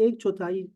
1/4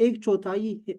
1/4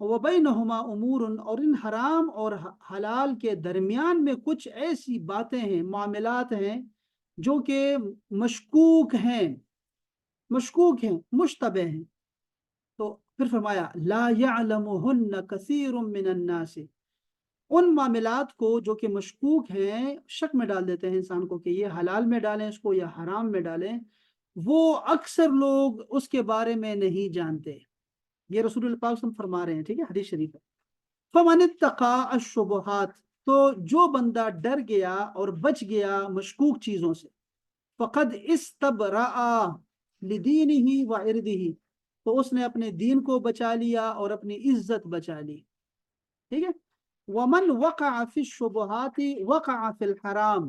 وبینہما امور، اور ان حرام اور حلال کے درمیان میں کچھ ایسی باتیں ہیں، معاملات ہیں جو کہ مشکوک ہیں، مشتبہ ہیں. تو پھر فرمایا لا يعلمهن کثیر من الناس، ان معاملات کو جو کہ مشکوک ہیں، شک میں ڈال دیتے ہیں انسان کو کہ یہ حلال میں ڈالیں اس کو یا حرام میں ڈالیں، وہ اکثر لوگ اس کے بارے میں نہیں جانتے. یہ رسول اللہ پاک صلی اللہ علیہ وسلم فرما رہے ہیں، ٹھیک ہے، حدیث شریف ہے. فمن اتقى الشبہات، تو جو بندہ ڈر گیا اور بچ گیا مشکوک چیزوں سے، فقد استبرأ لدینہ وعرضہ، تو اس نے اپنے دین کو بچا لیا اور اپنی عزت بچا لی. ٹھیک ہے. ومن وقع فی الشبہات وقع فی الحرام،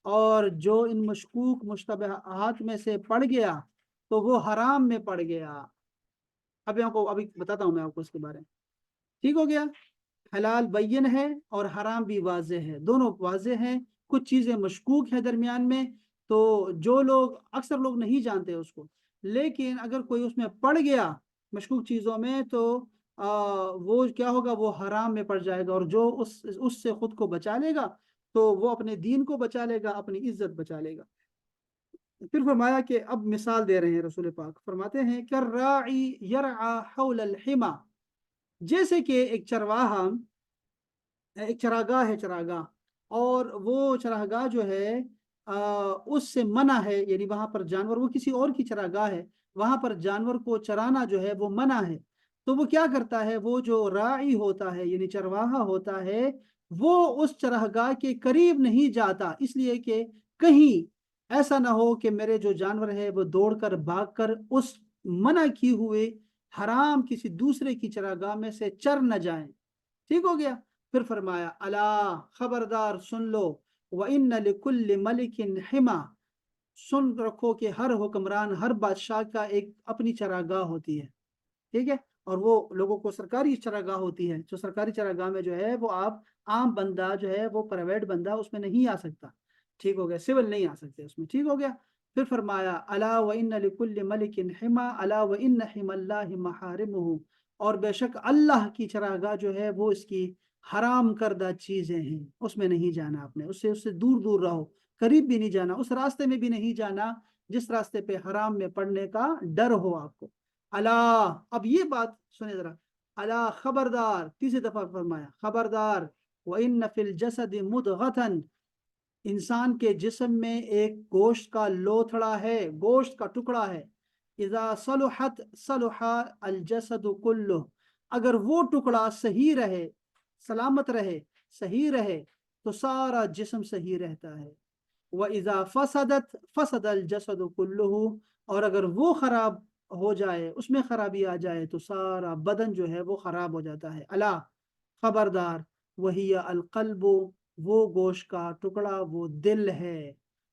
اور جو ان مشکوک مشتبہات میں سے پڑ گیا تو وہ حرام میں پڑ گیا. ابھی بتاتا ہوں میں آپ کو اس کے بارے میں. ٹھیک ہو گیا. حلال بین ہے اور حرام بھی واضح ہے، دونوں واضح ہیں. کچھ چیزیں مشکوک ہیں درمیان میں، تو جو لوگ اکثر لوگ نہیں جانتے اس کو، لیکن اگر کوئی اس میں پڑ گیا مشکوک چیزوں میں تو وہ کیا ہوگا، وہ حرام میں پڑ جائے گا. اور جو اس سے خود کو بچا لے گا تو وہ اپنے دین کو بچا لے گا، اپنی عزت بچا لے گا. پھر فرمایا کہ اب مثال دے رہے ہیں رسول پاک، فرماتے ہیں کالراعی یرعی حول الحما، جیسے کہ ایک چرواہا، ایک چراگاہ ہے، چراگاہ، اور وہ چراگاہ جو ہے اس سے منع ہے، یعنی وہاں پر جانور، وہ کسی اور کی چراگاہ ہے، وہاں پر جانور کو چرانا جو ہے وہ منع ہے. تو وہ کیا کرتا ہے، وہ جو راعی ہوتا ہے یعنی چرواہا ہوتا ہے، وہ اس چراگاہ کے قریب نہیں جاتا، اس لیے کہ کہیں ایسا نہ ہو کہ میرے جو جانور ہے وہ دوڑ کر بھاگ کر اس منع کی ہوئے حرام کسی دوسرے کی چراگاہ میں سے چر نہ جائیں. ٹھیک ہو گیا. پھر فرمایا الا، خبردار سن لو، وَإِنَّ لِكُلِّ مَلِكٍ حِمَا، سن رکھو کہ ہر حکمران، ہر بادشاہ کا ایک اپنی چراگاہ ہوتی ہے. ٹھیک ہے. اور وہ لوگوں کو سرکاری چراگاہ ہوتی ہے، جو سرکاری چراگاہ میں جو ہے وہ آپ عام بندہ جو ہے وہ پرائیویٹ بندہ اس میں نہیں آ سکتا. ٹھیک ہو گیا. سول نہیں آ سکتے اس میں. ٹھیک ہو گیا. پھر فرمایا الا وَإِنَّ لِكُلِّ مَلِكٍ حِمَا الا وَإِنَّ حِمَ اللَّهِ مَحَارِمُهُ، اور بے شک اللہ کی چراگاہ جو ہے وہ اس کی حرام کردہ چیزیں ہیں، اس میں نہیں جانا آپ نے، اس سے دور دور رہو، قریب بھی نہیں جانا، اس راستے میں بھی نہیں جانا جس راستے پہ حرام میں پڑنے کا ڈر ہو آپ کو. اللہ، اب یہ بات سنیں ذرا، اللہ خبردار، تیسری دفعہ فرمایا خبردار. وَإِنَّ فِي الْجَسَدِ مُضْغَةً، انسان کے جسم میں ایک گوشت کا لوتھڑا ہے، گوشت کا ٹکڑا ہے. اذا صلحت صلح الجسد کلہ، اگر وہ ٹکڑا صحیح رہے، سلامت رہے، صحیح رہے تو سارا جسم صحیح رہتا ہے. وَإِذَا فَسَدَتْ فَسَدَ الْجَسَدُ كُلُّهُ، اور اگر وہ خراب ہو جائے، اس میں خرابی آ جائے تو سارا بدن جو ہے وہ خراب ہو جاتا ہے. اللہ خبردار. وہی القلب، وہ گوشت کا ٹکڑا وہ دل ہے.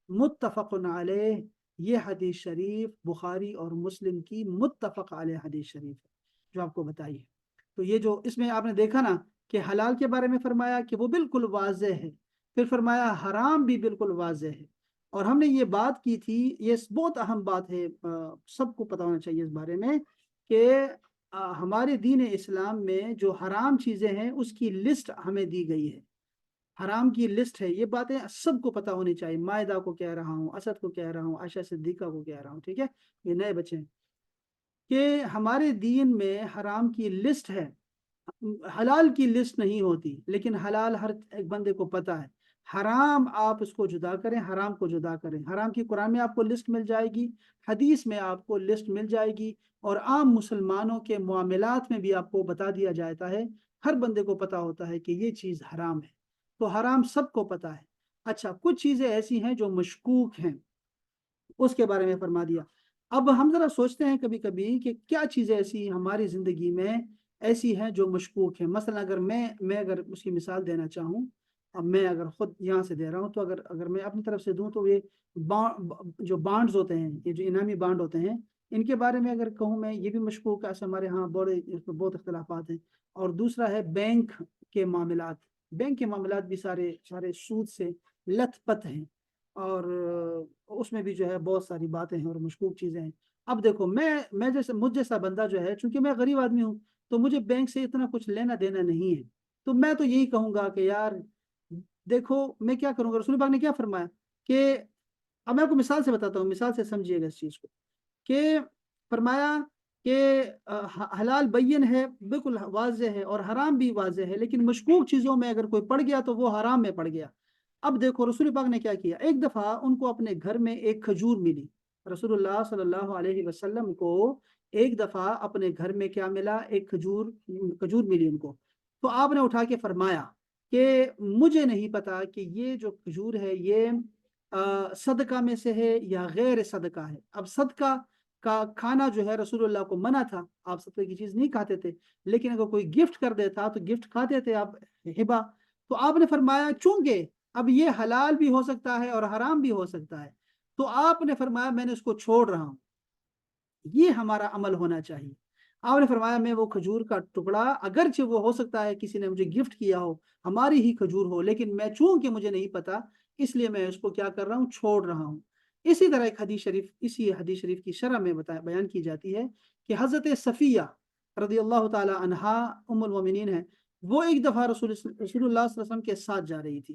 متفق علیہ، یہ حدیث شریف بخاری اور مسلم کی متفق علیہ حدیث شریف ہے جو آپ کو بتائی ہے. تو یہ جو اس میں آپ نے دیکھا نا کہ حلال کے بارے میں فرمایا کہ وہ بالکل واضح ہے، پھر فرمایا حرام بھی بالکل واضح ہے. اور ہم نے یہ بات کی تھی، یہ بہت اہم بات ہے، سب کو پتہ ہونا چاہیے اس بارے میں کہ ہمارے دین اسلام میں جو حرام چیزیں ہیں اس کی لسٹ ہمیں دی گئی ہے، حرام کی لسٹ ہے. یہ باتیں سب کو پتہ ہونی چاہیے. مائدہ کو کہہ رہا ہوں، اسد کو کہہ رہا ہوں، عائشہ صدیقہ کو کہہ رہا ہوں، ٹھیک ہے، یہ نئے بچے ہیں، کہ ہمارے دین میں حرام کی لسٹ ہے. حلال کی لسٹ نہیں ہوتی، لیکن حلال ہر ایک بندے کو پتہ ہے. حرام آپ اس کو جدا کریں، حرام کو جدا کریں. حرام کی قرآن میں آپ کو لسٹ مل جائے گی، حدیث میں آپ کو لسٹ مل جائے گی، اور عام مسلمانوں کے معاملات میں بھی آپ کو بتا دیا جاتا ہے. ہر بندے کو پتہ ہوتا ہے کہ یہ چیز حرام ہے. تو حرام سب کو پتہ ہے. اچھا، کچھ چیزیں ایسی ہیں جو مشکوک ہیں، اس کے بارے میں فرما دیا. اب ہم ذرا سوچتے ہیں کبھی کبھی کہ کیا چیزیں ایسی ہماری زندگی میں ایسی ہیں جو مشکوک ہیں. مثلا اگر میں اگر اس کی مثال دینا چاہوں، اب میں اگر خود یہاں سے دے رہا ہوں، تو اگر میں اپنی طرف سے دوں تو یہ جو بانڈز ہوتے ہیں، یہ جو انعامی بانڈ ہوتے ہیں، ان کے بارے میں اگر کہوں میں، یہ بھی مشکوک ہے. ایسے ہمارے ہاں اس میں بہت اختلافات ہیں. اور دوسرا ہے بینک کے معاملات. بینک کے معاملات بھی سارے سود سے لت پت ہیں، اور اس میں بھی جو ہے بہت ساری باتیں ہیں اور مشکوک چیزیں ہیں. اب دیکھو، مجھ جیسا بندہ جو ہے، چونکہ میں غریب آدمی ہوں، تو مجھے بینک سے اتنا کچھ لینا دینا نہیں ہے. تو میں تو یہی کہوں گا کہ یار دیکھو میں کیا کروں گا. رسول پاک نے کیا فرمایا کہ اب میں آپ کو مثال سے بتاتا ہوں, مثال سے سمجھیے گا اس چیز کو, کہ فرمایا کہ حلال بین ہے, بالکل واضح ہے, اور حرام بھی واضح ہے, لیکن مشکوک چیزوں میں اگر کوئی پڑ گیا تو وہ حرام میں پڑ گیا. اب دیکھو رسول پاک نے کیا کیا, ایک دفعہ ان کو اپنے گھر میں ایک کھجور ملی. رسول اللہ صلی اللہ علیہ وسلم کو ایک دفعہ اپنے گھر میں کیا ملا, ایک کھجور ملی ان کو. تو آپ نے اٹھا کے فرمایا کہ مجھے نہیں پتا کہ یہ جو کھجور ہے یہ صدقہ میں سے ہے یا غیر صدقہ ہے. اب صدقہ کا کھانا جو ہے رسول اللہ کو منع تھا, آپ صدقے کی چیز نہیں کھاتے تھے, لیکن اگر کوئی گفٹ کر دیتا تو گفٹ کھاتے تھے آپ, ہبا. تو آپ نے فرمایا چونکہ اب یہ حلال بھی ہو سکتا ہے اور حرام بھی ہو سکتا ہے, تو آپ نے فرمایا میں نے اس کو چھوڑ رہا ہوں. یہ ہمارا عمل ہونا چاہیے. آپ نے فرمایا میں وہ کھجور کا ٹکڑا, اگرچہ وہ ہو سکتا ہے کسی نے مجھے گفٹ کیا ہو, ہماری ہی کھجور ہو, لیکن میں چونکہ مجھے نہیں پتا اس لیے میں اس کو کیا کر رہا ہوں, چھوڑ رہا ہوں. اسی طرح ایک حدیث شریف, اسی حدیث شریف کی شرح میں بیان کی جاتی ہے کہ حضرت صفیہ رضی اللہ تعالی عنہا ام المومنین ہے, وہ ایک دفعہ رسول اللہ صلی اللہ علیہ وسلم کے ساتھ جا رہی تھی.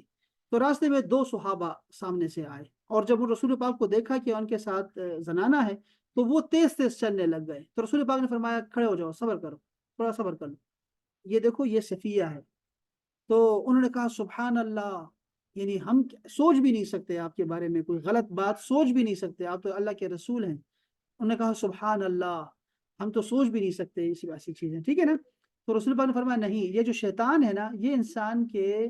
تو راستے میں دو صحابہ سامنے سے آئے, اور جب وہ رسول پاک کو دیکھا کہ ان کے ساتھ زنانہ ہے تو وہ تیز تیز چلنے لگ گئے. تو رسول پاک نے فرمایا کھڑے ہو جاؤ, صبر کرو, تھوڑا صبر کر لو, یہ دیکھو یہ صفیہ ہے. تو انہوں نے کہا سبحان اللہ, یعنی ہم سوچ بھی نہیں سکتے آپ کے بارے میں کوئی غلط بات سوچ بھی نہیں سکتے, آپ تو اللہ کے رسول ہیں. انہوں نے کہا سبحان اللہ, ہم تو سوچ بھی نہیں سکتے ایسی چیزیں, ٹھیک ہے نا. تو رسول پاک نے فرمایا نہیں, یہ جو شیطان ہے نا, یہ انسان کے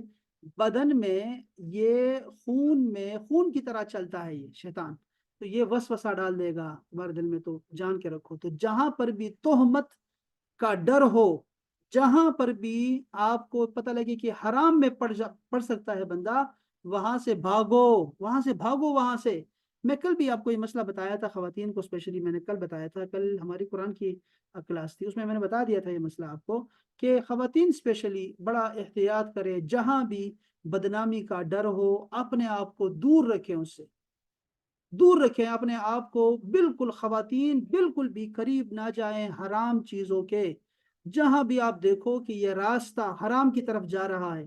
بدن میں, یہ خون کی طرح چلتا ہے یہ شیطان. تو یہ وسوسہ ڈال دے گا تمہارے دل میں, تو جان کے رکھو. تو جہاں پر بھی تہمت کا ڈر ہو, جہاں پر بھی آپ کو پتہ لگے کہ حرام میں پڑ سکتا ہے بندہ, وہاں سے بھاگو, وہاں سے بھاگو, وہاں سے. میں کل بھی آپ کو یہ مسئلہ بتایا تھا, خواتین کو اسپیشلی میں نے کل بتایا تھا, کل ہماری قرآن کی کلاس تھی, اس میں نے بتا دیا تھا یہ مسئلہ آپ کو کہ خواتین اسپیشلی بڑا احتیاط کرے, جہاں بھی بدنامی کا ڈر ہو اپنے آپ کو دور رکھیں, اس سے دور رکھیں اپنے آپ کو بالکل. خواتین بالکل بھی قریب نہ جائیں حرام چیزوں کے. جہاں بھی آپ دیکھو کہ یہ راستہ حرام کی طرف جا رہا ہے,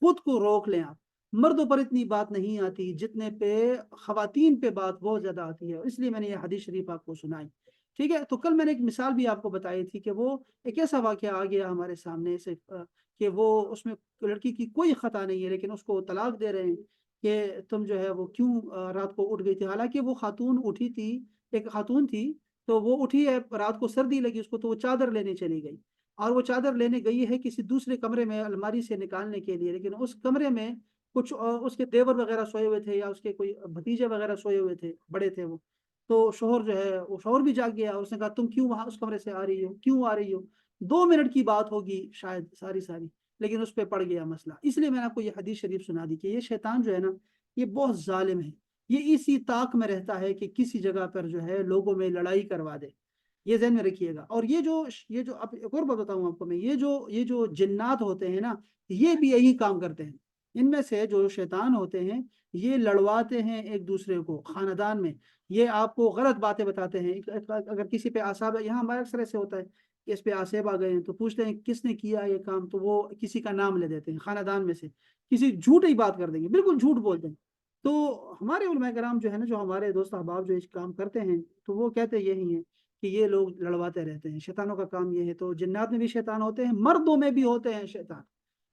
خود کو روک لیں آپ. مردوں پر اتنی بات نہیں آتی جتنے پہ خواتین پہ بات بہت زیادہ آتی ہے, اس لیے میں نے یہ حدیث شریف آپ کو سنائی, ٹھیک ہے. تو کل میں نے ایک مثال بھی آپ کو بتائی تھی کہ وہ ایک ایسا واقعہ آ گیا ہمارے سامنے سے کہ وہ اس میں لڑکی کی کوئی خطا نہیں ہے, لیکن اس کو طلاق دے رہے ہیں کہ تم جو ہے وہ کیوں رات کو اٹھ گئی تھی. حالانکہ وہ خاتون اٹھی تھی, ایک خاتون تھی, تو وہ اٹھی ہے, رات کو سردی لگی اس کو, تو وہ چادر لینے چلی گئی, اور وہ چادر لینے گئی ہے کسی دوسرے کمرے میں الماری سے نکالنے کے لیے, لیکن اس کمرے میں کچھ اس کے دیور وغیرہ سوئے ہوئے تھے, یا اس کے کوئی بھتیجے وغیرہ سوئے ہوئے تھے, بڑے تھے وہ. تو شوہر جو ہے وہ شوہر بھی جاگ گیا, اور اس نے کہا تم کیوں وہاں اس کمرے سے آ رہی ہو, کیوں آ رہی ہو. 2 منٹ کی بات ہوگی شاید ساری, لیکن اس پہ پڑ گیا مسئلہ. اس لیے میں نے آپ کو یہ حدیث شریف سنا دی کہ یہ شیطان جو ہے نا, یہ بہت ظالم ہے. یہ اسی طاق میں رہتا ہے کہ کسی جگہ پر جو ہے لوگوں میں لڑائی کروا دے. یہ ذہن میں رکھیے گا. اور یہ جو اب ایک اور بات بتاؤں آپ کو میں, یہ جو جنات ہوتے ہیں نا, یہ بھی یہی کام کرتے ہیں. ان میں سے جو شیطان ہوتے ہیں یہ لڑواتے ہیں ایک دوسرے کو خاندان میں. یہ آپ کو غلط باتیں بتاتے ہیں. اگر کسی پہ آساب, یہاں ہمارے اکثر ایسے ہوتا ہے کہ اس پہ آسیب آ گئے ہیں, تو پوچھتے ہیں کس نے کیا یہ کام, تو وہ کسی کا نام لے دیتے ہیں خاندان میں سے, کسی جھوٹ ہی بات کر دیں گے, بالکل جھوٹ بولتے ہیں. تو ہمارے علماء کرام جو ہے نا, جو ہمارے دوست احباب جو اس کام کرتے ہیں, تو وہ کہتے یہی ہیں کہ یہ لوگ لڑواتے رہتے ہیں, شیطانوں کا کام یہ ہے. تو جنات میں بھی شیطان ہوتے ہیں, مردوں میں بھی ہوتے ہیں شیطان,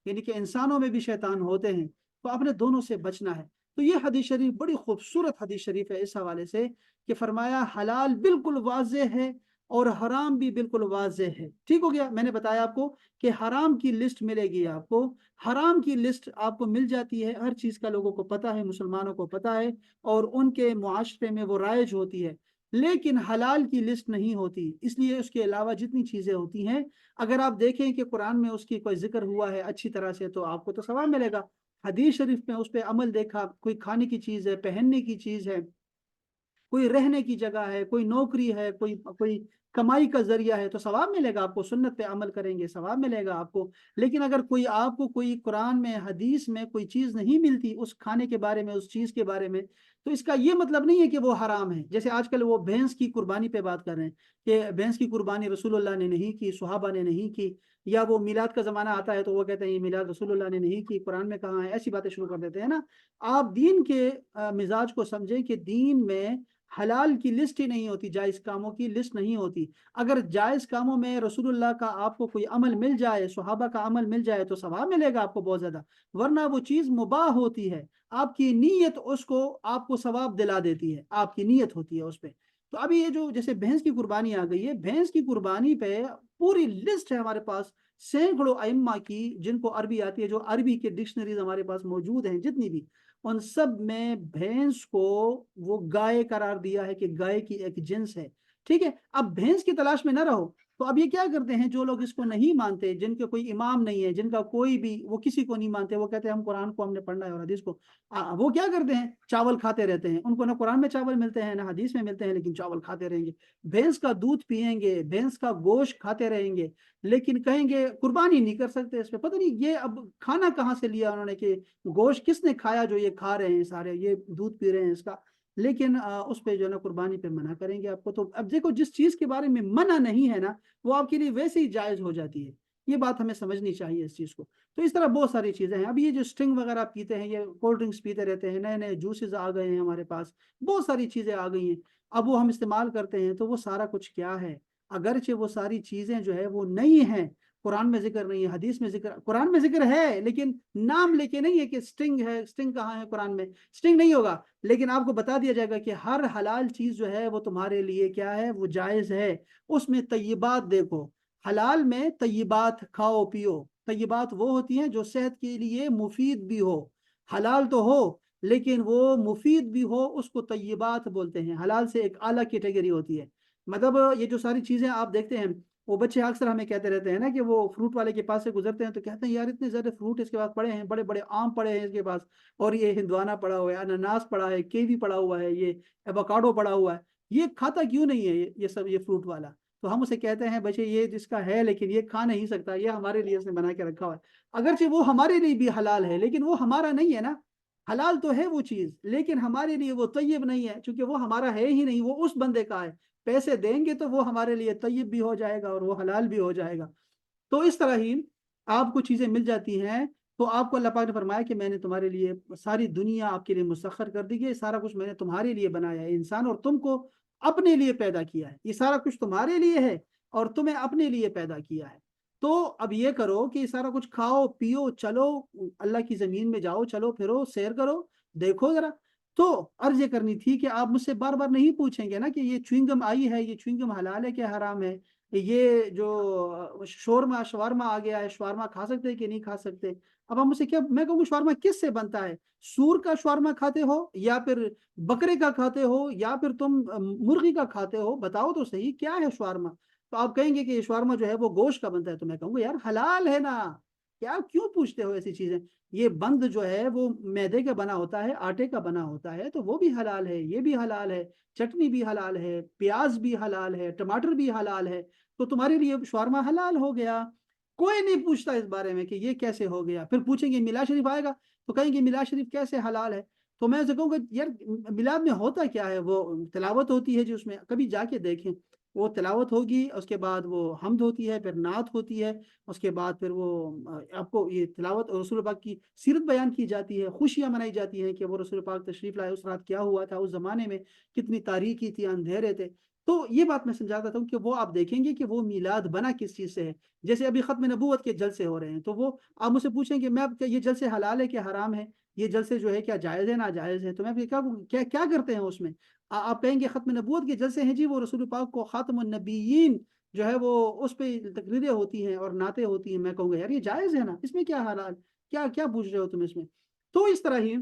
یعنی کہ انسانوں میں بھی شیطان ہوتے ہیں. تو اپنے دونوں سے بچنا ہے. تو یہ حدیث شریف بڑی خوبصورت حدیث شریف ہے اس حوالے سے کہ فرمایا حلال بالکل واضح ہے اور حرام بھی بالکل واضح ہے. ٹھیک ہو گیا. میں نے بتایا آپ کو کہ حرام کی لسٹ ملے گی آپ کو, حرام کی لسٹ آپ کو مل جاتی ہے, ہر چیز کا لوگوں کو پتہ ہے, مسلمانوں کو پتہ ہے, اور ان کے معاشرے میں وہ رائج ہوتی ہے. لیکن حلال کی لسٹ نہیں ہوتی, اس لیے اس کے علاوہ جتنی چیزیں ہوتی ہیں, اگر آپ دیکھیں کہ قرآن میں اس کی کوئی ذکر ہوا ہے اچھی طرح سے, تو آپ کو تو ثواب ملے گا. حدیث شریف میں اس پہ عمل دیکھا, کوئی کھانے کی چیز ہے, پہننے کی چیز ہے, کوئی رہنے کی جگہ ہے, کوئی نوکری ہے, کوئی کمائی کا ذریعہ ہے تو ثواب ملے گا آپ کو، سنت پہ عمل کریں گے ثواب ملے گا آپ کو۔ لیکن اگر کوئی آپ کو کوئی قرآن میں حدیث میں کوئی چیز نہیں ملتی اس کھانے کے بارے میں، اس چیز کے بارے میں، تو اس کا یہ مطلب نہیں ہے کہ وہ حرام ہے۔ جیسے آج کل وہ بھینس کی قربانی پہ بات کر رہے ہیں کہ بھینس کی قربانی رسول اللہ نے نہیں کی، صحابہ نے نہیں کی، یا وہ میلاد کا زمانہ آتا ہے تو وہ کہتے ہیں یہ میلاد رسول اللہ نے نہیں کی، قرآن میں کہاں ہے، ایسی باتیں شروع کر دیتے ہیں نا۔ آپ دین کے مزاج کو سمجھیں کہ دین میں حلال کی لسٹ ہی نہیں ہوتی، جائز کاموں کی لسٹ نہیں ہوتی۔ اگر جائز کاموں میں رسول اللہ کا آپ کو کوئی عمل مل جائے، صحابہ کا عمل مل جائے تو ثواب ملے گا آپ کو بہت زیادہ، ورنہ وہ چیز مباح ہوتی ہے۔ آپ کی نیت اس کو آپ کو ثواب دلا دیتی ہے، آپ کی نیت ہوتی ہے اس پہ۔ تو ابھی یہ جو جیسے بھینس کی قربانی آ گئی ہے، بھینس کی قربانی پہ پوری لسٹ ہے ہمارے پاس سینکڑوں ائمہ کی، جن کو عربی آتی ہے، جو عربی کے ڈکشنریز ہمارے پاس موجود ہیں جتنی بھی، ان سب میں بھینس کو وہ گائے قرار دیا ہے کہ گائے کی ایک جنس ہے۔ ٹھیک ہے، اب بھینس کی تلاش میں نہ رہو۔ تو اب یہ کیا کرتے ہیں جو لوگ اس کو نہیں مانتے، جن کے کوئی امام نہیں ہے، جن کا کوئی بھی وہ کسی کو نہیں مانتے، وہ کہتے ہیں ہم قرآن کو ہم نے پڑھنا ہے اور حدیث کو، وہ کیا کرتے ہیں چاول کھاتے رہتے ہیں۔ ان کو نہ قرآن میں چاول ملتے ہیں نہ حدیث میں ملتے ہیں، لیکن چاول کھاتے رہیں گے، بھینس کا دودھ پیئیں گے، بھینس کا گوشت کھاتے رہیں گے، لیکن کہیں گے قربانی نہیں کر سکتے اس پہ۔ پتہ نہیں یہ اب کھانا کہاں سے لیا انہوں نے کہ گوشت کس نے کھایا جو یہ کھا رہے ہیں سارے، یہ دودھ پی رہے ہیں اس کا، لیکن اس پہ جو ہے نا قربانی پہ منع کریں گے آپ کو۔ تو اب دیکھو جس چیز کے بارے میں منع نہیں ہے نا وہ آپ کے لیے ویسے ہی جائز ہو جاتی ہے، یہ بات ہمیں سمجھنی چاہیے اس چیز کو۔ تو اس طرح بہت ساری چیزیں ہیں۔ اب یہ جو سٹنگ وغیرہ پیتے ہیں، یہ کولڈ ڈرنکس پیتے رہتے ہیں، نئے نئے جوسز آ گئے ہیں ہمارے پاس، بہت ساری چیزیں آ گئی ہیں، اب وہ ہم استعمال کرتے ہیں تو وہ سارا کچھ کیا ہے، اگرچہ وہ ساری چیزیں جو ہے وہ نہیں ہیں، قرآن میں ذکر نہیں ہے، حدیث میں ذکر، قرآن میں ذکر ہے لیکن نام لے کے نہیں ہے کہ سٹنگ ہے، سٹنگ کہاں ہے قرآن میں، سٹنگ نہیں ہوگا، لیکن آپ کو بتا دیا جائے گا کہ ہر حلال چیز جو ہے وہ تمہارے لیے کیا ہے، وہ جائز ہے۔ اس میں طیبات دیکھو، حلال میں طیبات کھاؤ پیو، طیبات وہ ہوتی ہیں جو صحت کے لیے مفید بھی ہو، حلال تو ہو لیکن وہ مفید بھی ہو، اس کو طیبات بولتے ہیں، حلال سے ایک اعلیٰ کیٹیگری ہوتی ہے۔ مطلب یہ جو ساری چیزیں آپ دیکھتے ہیں، وہ بچے اکثر ہمیں کہتے رہتے ہیں نا کہ وہ فروٹ والے کے پاس سے گزرتے ہیں تو کہتے ہیں یار اتنے زیادہ فروٹ اس کے پاس پڑے ہیں، بڑے بڑے آم پڑے ہیں اس کے پاس، اور یہ ہندوانا پڑا ہوا ہے، اناناس پڑا ہے، کیوی پڑا ہوا ہے، یہ ایووکاڈو پڑا ہوا ہے، یہ کھاتا کیوں نہیں ہے یہ سب، یہ فروٹ والا؟ تو ہم اسے کہتے ہیں بچے یہ جس کا ہے لیکن یہ کھا نہیں سکتا، یہ ہمارے لیے اس نے بنا کے رکھا ہوا ہے، اگرچہ وہ ہمارے لیے بھی حلال ہے لیکن وہ ہمارا نہیں ہے نا، حلال تو ہے وہ چیز لیکن ہمارے لیے وہ طیب نہیں ہے، چونکہ وہ ہمارا ہے ہی نہیں، وہ اس بندے کا ہے، پیسے دیں گے تو وہ ہمارے لیے طیب بھی ہو جائے گا اور وہ حلال بھی ہو جائے گا۔ تو اس طرح ہی آپ کو چیزیں مل جاتی ہیں، تو آپ کو اللہ پاک نے فرمایا کہ میں نے تمہارے لیے ساری دنیا آپ کے لیے مسخر کر دی ہے، سارا کچھ میں نے تمہارے لیے بنایا ہے انسان، اور تم کو اپنے لیے پیدا کیا ہے، یہ سارا کچھ تمہارے لیے ہے اور تمہیں اپنے لیے پیدا کیا ہے۔ تو اب یہ کرو کہ سارا کچھ کھاؤ پیو، چلو اللہ کی زمین میں جاؤ، چلو پھرو، سیر کرو، دیکھو ذرا۔ تو عرض یہ کرنی تھی کہ آپ مجھ سے بار بار نہیں پوچھیں گے نا کہ یہ چوئنگم آئی ہے، یہ چوئنگم حلال ہے کہ حرام ہے، یہ جو شورما آ گیا ہے، شورما کھا سکتے ہیں کہ نہیں کھا سکتے؟ اب ہم اسے کیا، میں کہوں گا شورما کس سے بنتا ہے؟ سور کا شورما کھاتے ہو یا پھر بکرے کا کھاتے ہو یا پھر تم مرغی کا کھاتے ہو؟ بتاؤ تو صحیح کیا ہے شورما؟ تو آپ کہیں گے کہ یہ شورما جو ہے وہ گوشت کا بنتا ہے، تو میں کہوں گا یار حلال ہے نا، کیا کیوں پوچھتے ہو ایسی چیزیں؟ یہ بند جو ہے وہ میدے کا بنا ہوتا ہے، آٹے کا بنا ہوتا ہے، تو وہ بھی حلال ہے، یہ بھی حلال ہے، چٹنی بھی حلال ہے، پیاز بھی حلال ہے، ٹماٹر بھی حلال ہے، تو تمہارے لیے شورما حلال ہو گیا۔ کوئی نہیں پوچھتا اس بارے میں کہ یہ کیسے ہو گیا۔ پھر پوچھیں گے میلاد شریف آئے گا تو کہیں گے میلاد شریف کیسے حلال ہے؟ تو میں اسے کہوں گا یار میلاد میں ہوتا کیا ہے، وہ تلاوت ہوتی ہے، جو اس میں کبھی جا کے دیکھیں، وہ تلاوت ہوگی، اس کے بعد وہ حمد ہوتی ہے، پھر نعت ہوتی ہے، اس کے بعد پھر وہ آپ کو یہ تلاوت اور رسول پاک کی سیرت بیان کی جاتی ہے، خوشیاں منائی جاتی ہیں کہ وہ رسول پاک تشریف لائے، اس رات کیا ہوا تھا، اس زمانے میں کتنی تاریکی تھی، اندھیرے تھے۔ تو یہ بات میں سمجھاتا تھا کہ وہ آپ دیکھیں گے کہ وہ میلاد بنا کس چیز سے ہے۔ جیسے ابھی ختم نبوت کے جلسے ہو رہے ہیں، تو وہ آپ مجھ سے پوچھیں کہ میں یہ جلسے حلال ہے کہ حرام ہے، یہ جلسے جو ہے کیا جائز ہے ناجائز ہے، تو میں کیا کرتے ہیں اس میں؟ آپ کہیں گے ختم نبوت کے جلسے ہیں، جی وہ رسول پاک کو خاتم النبیین جو ہے وہ اس پہ تقریریں ہوتی ہیں اور نعتیں ہوتی ہیں، میں کہوں گا یار یہ جائز ہے نا، اس میں کیا حلال، کیا پوچھ رہے ہو تم اس میں؟ تو اس طرح ہی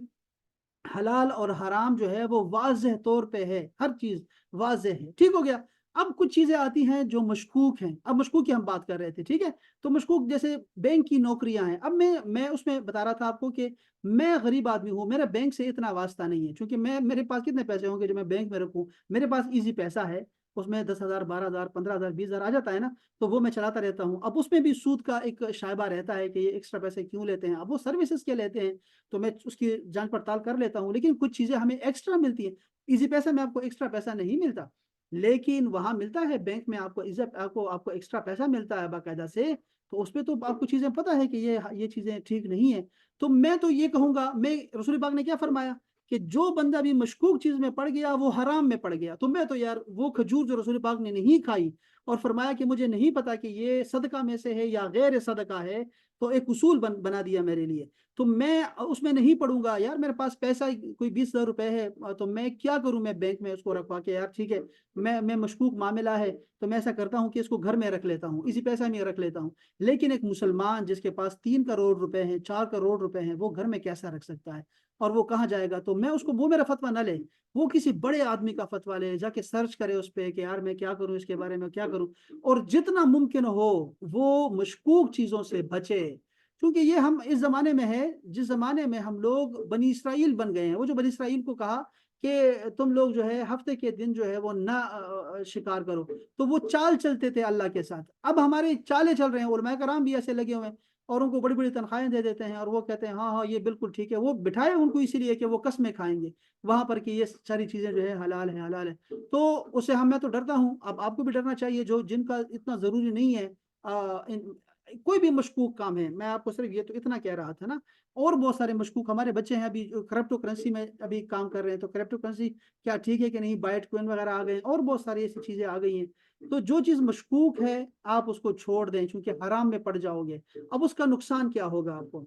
حلال اور حرام جو ہے وہ واضح طور پہ ہے، ہر چیز واضح ہے، ٹھیک ہو گیا۔ اب کچھ چیزیں آتی ہیں جو مشکوک ہیں، اب مشکوک کی ہم بات کر رہے تھے، ٹھیک ہے؟ تو مشکوک جیسے بینک کی نوکریاں ہیں، اب میں اس میں بتا رہا تھا آپ کو کہ میں غریب آدمی ہوں، میرا بینک سے اتنا واسطہ نہیں ہے، چونکہ میرے پاس کتنے پیسے ہوں گے جو میں بینک میں رکھوں، میرے پاس ایزی پیسہ ہے، اس میں 10,000 12,000 15,000 20,000 آ جاتا ہے نا, تو وہ میں چلاتا رہتا ہوں. اب اس میں بھی سود کا ایک شائبہ رہتا ہے کہ یہ ایکسٹرا پیسے کیوں لیتے ہیں. اب وہ سروسز کے لیتے ہیں تو میں اس کی جانچ پڑتال کر لیتا ہوں, لیکن کچھ چیزیں ہمیں ایکسٹرا ملتی ہیں. ایزی پیسہ میں آپ کو ایکسٹرا پیسہ نہیں ملتا, لیکن وہاں ملتا ہے بینک میں آپ کو ایکسٹرا پیسہ ملتا ہے باقاعدہ سے. تو اس پہ تو آپ کو چیزیں پتہ ہے کہ یہ چیزیں ٹھیک نہیں ہیں. تو میں تو یہ کہوں گا, میں رسول پاک نے کیا فرمایا کہ جو بندہ بھی مشکوک چیز میں پڑ گیا وہ حرام میں پڑ گیا. تو میں تو یار وہ کھجور جو رسول پاک نے نہیں کھائی اور فرمایا کہ مجھے نہیں پتا کہ یہ صدقہ میں سے ہے یا غیر صدقہ ہے, تو ایک اصول بنا دیا میرے لیے. تو میں اس میں نہیں پڑوں گا. یار میرے پاس پیسہ کوئی 20,000 روپے ہے, تو میں کیا کروں, میں بینک میں اس کو رکھوا کے, یار ٹھیک ہے میں مشکوک معاملہ ہے تو میں ایسا کرتا ہوں کہ اس کو گھر میں رکھ لیتا ہوں, اسی پیسہ میں رکھ لیتا ہوں. لیکن ایک مسلمان جس کے پاس 3 کروڑ روپے ہیں, 4 کروڑ روپے ہیں, وہ گھر میں کیسا رکھ سکتا ہے اور وہ کہاں جائے گا؟ تو میں اس کو, وہ میرا فتویٰ نہ لے, وہ کسی بڑے آدمی کا فتویٰ لے, جا کے سرچ کرے اس پہ کہ یار میں کیا کروں, اس کے بارے میں کیا کروں, اور جتنا ممکن ہو وہ مشکوک چیزوں سے بچے. کیونکہ یہ ہم اس زمانے میں ہے جس زمانے میں ہم لوگ بنی اسرائیل بن گئے ہیں. وہ جو بنی اسرائیل کو کہا کہ تم لوگ جو ہے ہفتے کے دن جو ہے وہ نہ شکار کرو, تو وہ چال چلتے تھے اللہ کے ساتھ. اب ہمارے چالے چل رہے ہیں, علماء کرام بھی ایسے لگے ہوئے ہیں اور ان کو بڑی بڑی تنخواہیں دے دیتے ہیں, اور وہ کہتے ہیں ہاں یہ بالکل ٹھیک ہے. وہ بٹھائے ان کو اسی لیے کہ وہ قسمیں کھائیں گے وہاں پر کہ یہ ساری چیزیں جو ہے حلال ہے حلال ہے. تو اسے میں تو ڈرتا ہوں. اب آپ کو بھی ڈرنا چاہیے, جن کا اتنا ضروری نہیں ہے کوئی بھی مشکوک کام ہے. میں آپ کو صرف یہ تو اتنا کہہ رہا تھا نا, اور بہت سارے مشکوک ہمارے بچے ہیں ابھی کرپٹو کرنسی میں ابھی کام کر رہے ہیں. تو کرپٹو کرنسی کیا ٹھیک ہے کہ نہیں, بائٹ کوئن وغیرہ آ گئے ہیں اور بہت ساری ایسی چیزیں آ گئی ہیں. تو جو چیز مشکوک ہے آپ اس کو چھوڑ دیں, چونکہ حرام میں پڑ جاؤ گے. اب اس کا نقصان کیا ہوگا آپ کو؟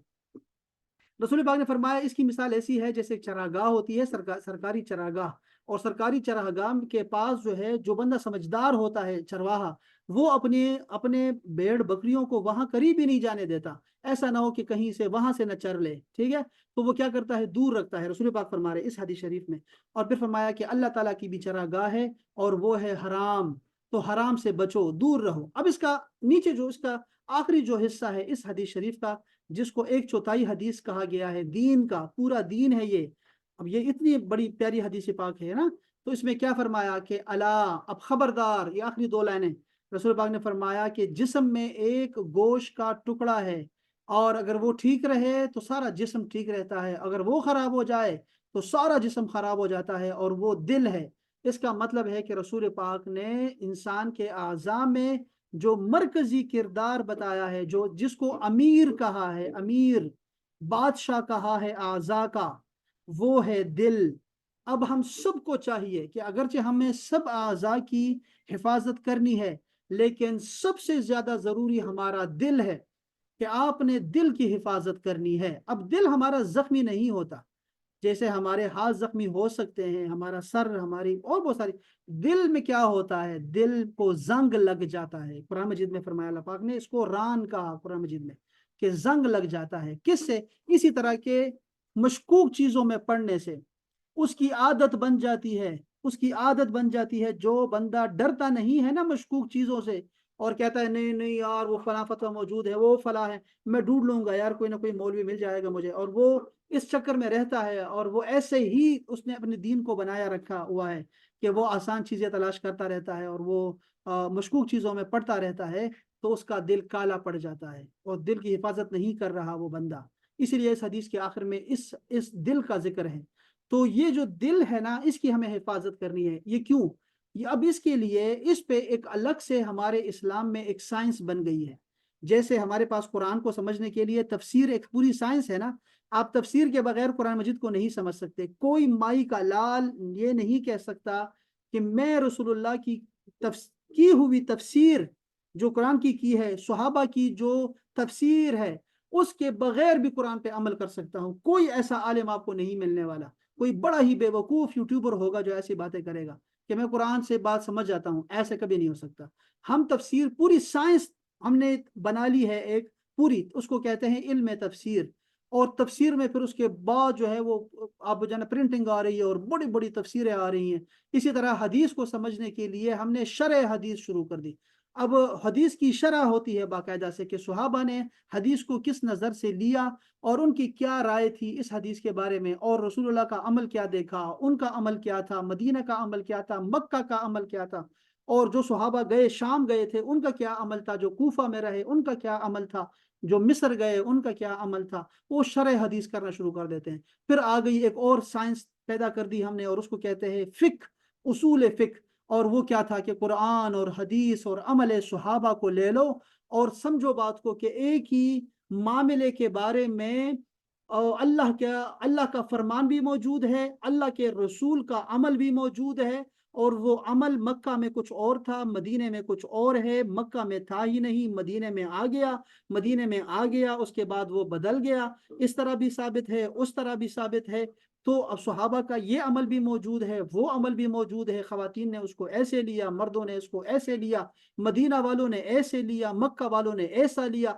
رسول پاک نے فرمایا اس کی مثال ایسی ہے جیسے چراگاہ ہوتی ہے, سرکاری چراگاہ, اور سرکاری چراگاہ کے پاس جو ہے جو بندہ سمجھدار ہوتا ہے چرواہا, وہ اپنے بھیڑ بکریوں کو وہاں قریب ہی نہیں جانے دیتا. ایسا نہ ہو کہ کہیں سے وہاں سے نہ چر لے, ٹھیک ہے. تو وہ کیا کرتا ہے, دور رکھتا ہے. رسول پاک فرما رہے اس حدیث شریف میں. اور پھر فرمایا کہ اللہ تعالیٰ کی بھی چراگاہ ہے اور وہ ہے حرام, تو حرام سے بچو, دور رہو. اب اس کا نیچے جو اس کا آخری جو حصہ ہے اس حدیث شریف کا, جس کو 1/4 حدیث کہا گیا ہے, دین کا پورا دین ہے یہ. اب یہ اتنی بڑی پیاری حدیث پاک ہے نا, تو اس میں کیا فرمایا کہ الا, اب خبردار, یہ آخری 2 لائنیں. رسول پاک نے فرمایا کہ جسم میں ایک گوشت کا ٹکڑا ہے, اور اگر وہ ٹھیک رہے تو سارا جسم ٹھیک رہتا ہے, اگر وہ خراب ہو جائے تو سارا جسم خراب ہو جاتا ہے, اور وہ دل ہے. اس کا مطلب ہے کہ رسول پاک نے انسان کے اعضاء میں جو مرکزی کردار بتایا ہے, جس کو امیر کہا ہے, امیر بادشاہ کہا ہے اعضاء کا, وہ ہے دل. اب ہم سب کو چاہیے کہ اگرچہ ہمیں سب اعضاء کی حفاظت کرنی ہے, لیکن سب سے زیادہ ضروری ہمارا دل ہے کہ آپ نے دل کی حفاظت کرنی ہے. اب دل ہمارا زخمی نہیں ہوتا, جیسے ہمارے ہاتھ زخمی ہو سکتے ہیں, ہمارا سر, ہماری اور بہت ساری. دل میں کیا ہوتا ہے, دل کو زنگ لگ جاتا ہے. قرآن مجید میں فرمایا اللہ پاک نے اس کو ران کہا قرآن مجید میں, کہ زنگ لگ جاتا ہے. کس سے؟ اسی طرح کے مشکوک چیزوں میں پڑنے سے. اس کی عادت بن جاتی ہے, اس کی عادت بن جاتی ہے. جو بندہ ڈرتا نہیں ہے نا مشکوک چیزوں سے, اور کہتا ہے نہیں نہیں یار وہ فلاں فتویٰ موجود ہے, وہ فلاں ہے, میں ڈھونڈ لوں گا یار, کوئی نہ کوئی مولوی مل جائے گا مجھے, اور وہ اس چکر میں رہتا ہے, اور وہ ایسے ہی اس نے اپنے دین کو بنایا رکھا ہوا ہے کہ وہ آسان چیزیں تلاش کرتا رہتا ہے, اور وہ مشکوک چیزوں میں پڑتا رہتا ہے. تو اس کا دل کالا پڑ جاتا ہے, اور دل کی حفاظت نہیں کر رہا وہ بندہ. اسی لیے اس حدیث کے آخر میں اس دل کا ذکر ہے. تو یہ جو دل ہے نا, اس کی ہمیں حفاظت کرنی ہے. یہ کیوں؟ اب اس کے لیے اس پہ ایک الگ سے ہمارے اسلام میں ایک سائنس بن گئی ہے. جیسے ہمارے پاس قرآن کو سمجھنے کے لیے تفسیر ایک پوری سائنس ہے نا, آپ تفسیر کے بغیر قرآن مجید کو نہیں سمجھ سکتے. کوئی مائی کا لال یہ نہیں کہہ سکتا کہ میں رسول اللہ کی ہوئی تفسیر جو قرآن کی ہے, صحابہ کی جو تفسیر ہے, اس کے بغیر بھی قرآن پہ عمل کر سکتا ہوں. کوئی ایسا عالم آپ کو نہیں ملنے والا. کوئی بڑا ہی بے وقوف یوٹیوبر ہوگا جو ایسی باتیں کرے گا کہ میں قرآن سے بات سمجھ جاتا ہوں. ایسے کبھی نہیں ہو سکتا. ہم تفسیر پوری سائنس ہم نے بنا لی ہے ایک پوری, اس کو کہتے ہیں علم تفسیر. اور تفسیر میں پھر اس کے بعد جو ہے وہ آپ جو ہے پرنٹنگ آ رہی ہے اور بڑی بڑی تفسیریں آ رہی ہیں. اسی طرح حدیث کو سمجھنے کے لیے ہم نے شرح حدیث شروع کر دی. اب حدیث کی شرح ہوتی ہے باقاعدہ سے کہ صحابہ نے حدیث کو کس نظر سے لیا, اور ان کی کیا رائے تھی اس حدیث کے بارے میں, اور رسول اللہ کا عمل کیا دیکھا, ان کا عمل کیا تھا, مدینہ کا عمل کیا تھا, مکہ کا عمل کیا تھا. اور جو صحابہ گئے شام گئے تھے ان کا کیا عمل تھا، جو کوفہ میں رہے ان کا کیا عمل تھا، جو مصر گئے ان کا کیا عمل تھا، وہ شرح حدیث کرنا شروع کر دیتے ہیں۔ پھر آ گئی ایک اور سائنس پیدا کر دی ہم نے، اور اس کو کہتے ہیں فقہ، اصول فقہ۔ اور وہ کیا تھا کہ قرآن اور حدیث اور عمل صحابہ کو لے لو اور سمجھو بات کو کہ ایک ہی معاملے کے بارے میں اللہ کا فرمان بھی موجود ہے، اللہ کے رسول کا عمل بھی موجود ہے، اور وہ عمل مکہ میں کچھ اور تھا، مدینے میں کچھ اور ہے، مکہ میں تھا ہی نہیں، مدینے میں آ گیا، مدینے میں آ گیا اس کے بعد وہ بدل گیا، اس طرح بھی ثابت ہے، اس طرح بھی ثابت ہے۔ تو اب صحابہ کا یہ عمل بھی موجود ہے، وہ عمل بھی موجود ہے، خواتین نے اس کو ایسے لیا، مردوں نے اس کو ایسے لیا، مدینہ والوں نے ایسے لیا، مکہ والوں نے ایسا لیا،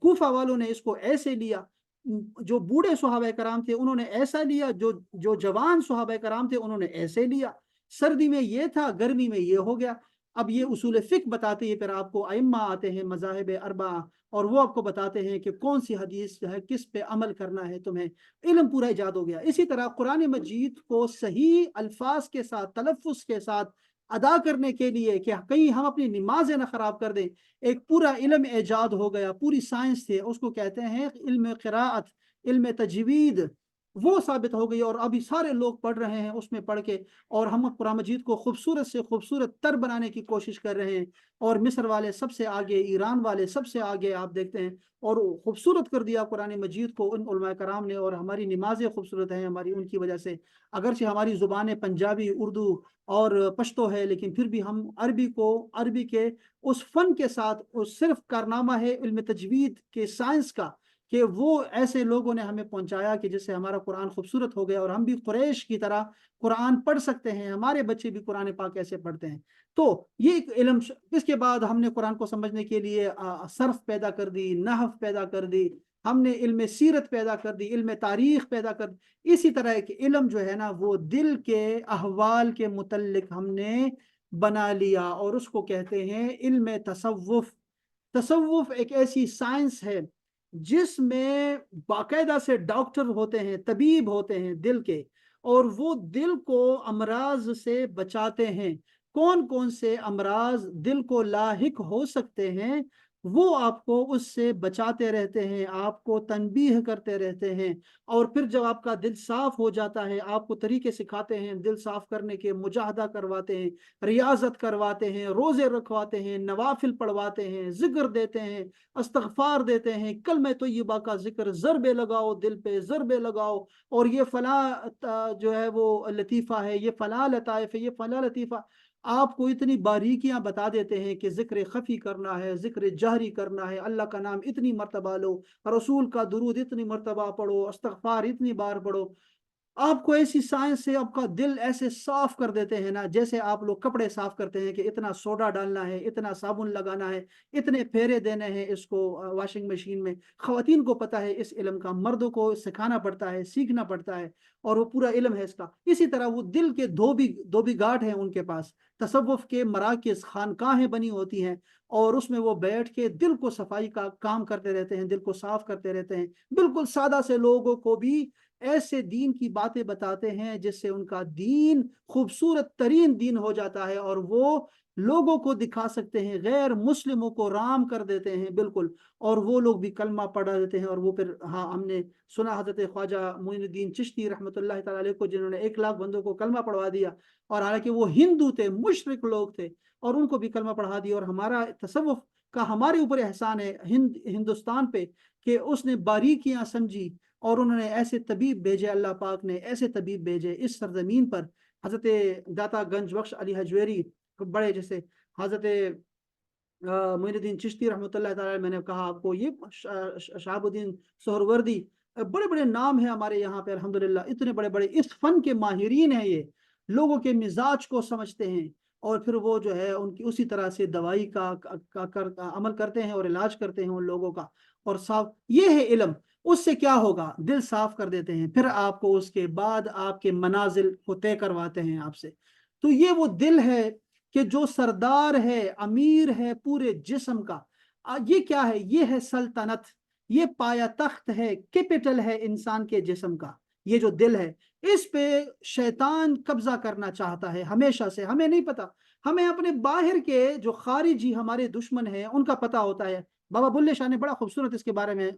کوفہ والوں نے اس کو ایسے لیا، جو بوڑھے صحابہ کرام تھے انہوں نے ایسا لیا، جو جوان صحابہ کرام تھے انہوں نے ایسے لیا، سردی میں یہ تھا، گرمی میں یہ ہو گیا۔ اب یہ اصول فقہ بتاتے ہیں، پھر آپ کو ائمہ آتے ہیں مذاہب اربعہ، اور وہ آپ کو بتاتے ہیں کہ کون سی حدیث ہے، کس پہ عمل کرنا ہے تمہیں، علم پورا ایجاد ہو گیا۔ اسی طرح قرآن مجید کو صحیح الفاظ کے ساتھ، تلفظ کے ساتھ ادا کرنے کے لیے کہ کہیں ہم اپنی نمازیں نہ خراب کر دیں، ایک پورا علم ایجاد ہو گیا، پوری سائنس تھے، اس کو کہتے ہیں علم قراءت، علم تجوید، وہ ثابت ہو گئی، اور ابھی سارے لوگ پڑھ رہے ہیں اس میں پڑھ کے، اور ہم قرآن مجید کو خوبصورت سے خوبصورت تر بنانے کی کوشش کر رہے ہیں، اور مصر والے سب سے آگے، ایران والے سب سے آگے آپ دیکھتے ہیں، اور خوبصورت کر دیا قرآن مجید کو ان علماء کرام نے، اور ہماری نمازیں خوبصورت ہیں ہماری ان کی وجہ سے، اگرچہ ہماری زبانیں پنجابی، اردو اور پشتو ہے، لیکن پھر بھی ہم عربی کو، عربی کے اس فن کے ساتھ، اس صرف کارنامہ ہے علم تجوید کے سائنس کا، کہ وہ ایسے لوگوں نے ہمیں پہنچایا کہ جس سے ہمارا قرآن خوبصورت ہو گیا، اور ہم بھی قریش کی طرح قرآن پڑھ سکتے ہیں، ہمارے بچے بھی قرآن پاک ایسے پڑھتے ہیں۔ تو یہ ایک علم، اس کے بعد ہم نے قرآن کو سمجھنے کے لیے صرف پیدا کر دی، نحو پیدا کر دی، ہم نے علم سیرت پیدا کر دی، علم تاریخ پیدا کر دی، اسی طرح ایک علم جو ہے نا وہ دل کے احوال کے متعلق ہم نے بنا لیا، اور اس کو کہتے ہیں علم تصوف۔ تصوف ایک ایسی سائنس ہے جس میں باقاعدہ سے ڈاکٹر ہوتے ہیں، طبیب ہوتے ہیں دل کے، اور وہ دل کو امراض سے بچاتے ہیں۔ کون کون سے امراض دل کو لاحق ہو سکتے ہیں وہ آپ کو اس سے بچاتے رہتے ہیں، آپ کو تنبیہ کرتے رہتے ہیں، اور پھر جب آپ کا دل صاف ہو جاتا ہے آپ کو طریقے سکھاتے ہیں دل صاف کرنے کے، مجاہدہ کرواتے ہیں، ریاضت کرواتے ہیں، روزے رکھواتے ہیں، نوافل پڑھواتے ہیں، ذکر دیتے ہیں، استغفار دیتے ہیں، کلمہ طیبہ کا ذکر، ضربے لگاؤ دل پہ، ضربے لگاؤ، اور یہ فلاں جو ہے وہ لطیفہ ہے، یہ فلاں لطائف ہے، یہ فلاں لطیفہ، آپ کو اتنی باریکیاں بتا دیتے ہیں کہ ذکر خفی کرنا ہے، ذکر جہری کرنا ہے، اللہ کا نام اتنی مرتبہ لو، رسول کا درود اتنی مرتبہ پڑھو، استغفار اتنی بار پڑھو۔ آپ کو ایسی سائنس سے آپ کا دل ایسے صاف کر دیتے ہیں نا، جیسے آپ لوگ کپڑے صاف کرتے ہیں کہ اتنا سوڈا ڈالنا ہے، اتنا صابن لگانا ہے، اتنے پھیرے دینے ہیں اس کو واشنگ مشین میں۔ خواتین کو پتہ ہے اس علم کا، مردوں کو سکھانا پڑتا ہے، سیکھنا پڑتا ہے، اور وہ پورا علم ہے اس کا۔ اسی طرح وہ دل کے دو بھی گاٹھ ہیں ان کے پاس، تصوف کے مراکز، خانقاہیں بنی ہوتی ہیں، اور اس میں وہ بیٹھ کے دل کو صفائی کا کام کرتے رہتے ہیں، دل کو صاف کرتے رہتے ہیں، بالکل سادہ سے لوگوں کو بھی ایسے دین کی باتیں بتاتے ہیں جس سے ان کا دین خوبصورت ترین دین ہو جاتا ہے، اور وہ لوگوں کو دکھا سکتے ہیں، غیر مسلموں کو رام کر دیتے ہیں بالکل، اور وہ لوگ بھی کلمہ پڑھا دیتے ہیں، اور وہ پھر، ہاں ہم نے سنا حضرت خواجہ معین الدین چشتی رحمۃ اللہ تعالی علیہ کو، جنہوں نے 1 لاکھ بندوں کو کلمہ پڑھوا دیا، اور حالانکہ وہ ہندو تھے، مشرک لوگ تھے، اور ان کو بھی کلمہ پڑھا دیا۔ اور ہمارا تصوف کا ہمارے اوپر احسان ہے ہندوستان پہ کہ اس نے باریکیاں سمجھی، اور انہوں نے ایسے طبیب بھیجے، اللہ پاک نے ایسے طبیب بھیجے اس سرزمین پر، حضرت داتا گنج بخش علی حجویری، بڑے جیسے حضرت معین الدین چشتی رحمۃ اللہ تعالی، میں نے کہا آپ کو، یہ شہاب الدین سہروردی، بڑے بڑے نام ہیں ہمارے یہاں پہ الحمدللہ، اتنے بڑے بڑے اس فن کے ماہرین ہیں، یہ لوگوں کے مزاج کو سمجھتے ہیں، اور پھر وہ جو ہے ان کی اسی طرح سے دوائی کا عمل کرتے ہیں اور علاج کرتے ہیں ان لوگوں کا، اور صاف، یہ ہے علم۔ اس سے کیا ہوگا، دل صاف کر دیتے ہیں، پھر آپ کو اس کے بعد آپ کے منازل کو طے کرواتے ہیں آپ سے۔ تو یہ وہ دل ہے کہ جو سردار ہے، امیر ہے پورے جسم کا، یہ کیا ہے، یہ ہے سلطنت، یہ پایا تخت ہے، کیپٹل ہے انسان کے جسم کا، یہ جو دل ہے، اس پہ شیطان قبضہ کرنا چاہتا ہے ہمیشہ سے، ہمیں نہیں پتا، ہمیں اپنے باہر کے جو خارجی ہمارے دشمن ہیں ان کا پتہ ہوتا ہے۔ بابا بلے شاہ نے بڑا خوبصورت اس کے بارے میں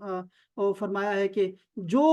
فرمایا ہے کہ جو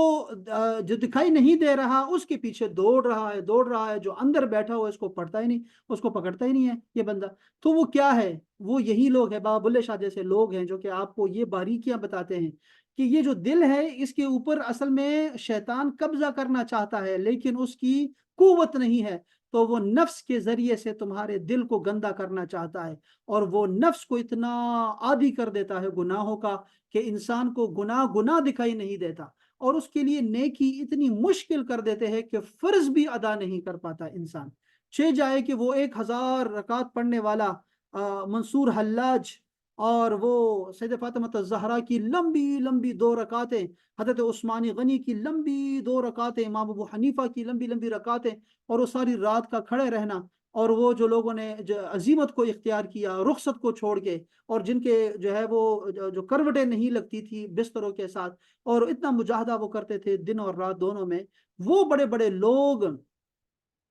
دکھائی نہیں دے رہا اس کے پیچھے دوڑ رہا ہے، جو اندر بیٹھا ہوا اس کو پڑھتا ہی نہیں، اس کو پکڑتا ہی نہیں ہے یہ بندہ۔ تو وہ کیا ہے؟ وہ یہی لوگ ہیں، بابا بلے شاہ جیسے لوگ ہیں جو کہ آپ کو یہ باریکیاں بتاتے ہیں کہ یہ جو دل ہے اس کے اوپر اصل میں شیطان قبضہ کرنا چاہتا ہے لیکن اس کی قوت نہیں ہے، تو وہ نفس کے ذریعے سے تمہارے دل کو گندا کرنا چاہتا ہے، اور وہ نفس کو اتنا عادی کر دیتا ہے گناہوں کا کہ انسان کو گناہ دکھائی نہیں دیتا، اور اس کے لیے نیکی اتنی مشکل کر دیتے ہیں کہ فرض بھی ادا نہیں کر پاتا انسان۔ جائے کہ وہ 1000 رکعت پڑھنے والا منصور حلاج اور وہ سید فاطمہ الزہرا کی لمبی لمبی 2 رکعتیں، حضرت عثمانی غنی کی لمبی 2 رکعتیں، امام ابو حنیفہ کی لمبی لمبی رکعتیں، اور وہ ساری رات کا کھڑے رہنا، اور وہ جو لوگوں نے عزیمت کو اختیار کیا رخصت کو چھوڑ کے، اور جن کے جو ہے وہ جو کروٹیں نہیں لگتی تھی بستروں کے ساتھ، اور اتنا مجاہدہ وہ کرتے تھے دن اور رات دونوں میں، وہ بڑے بڑے لوگ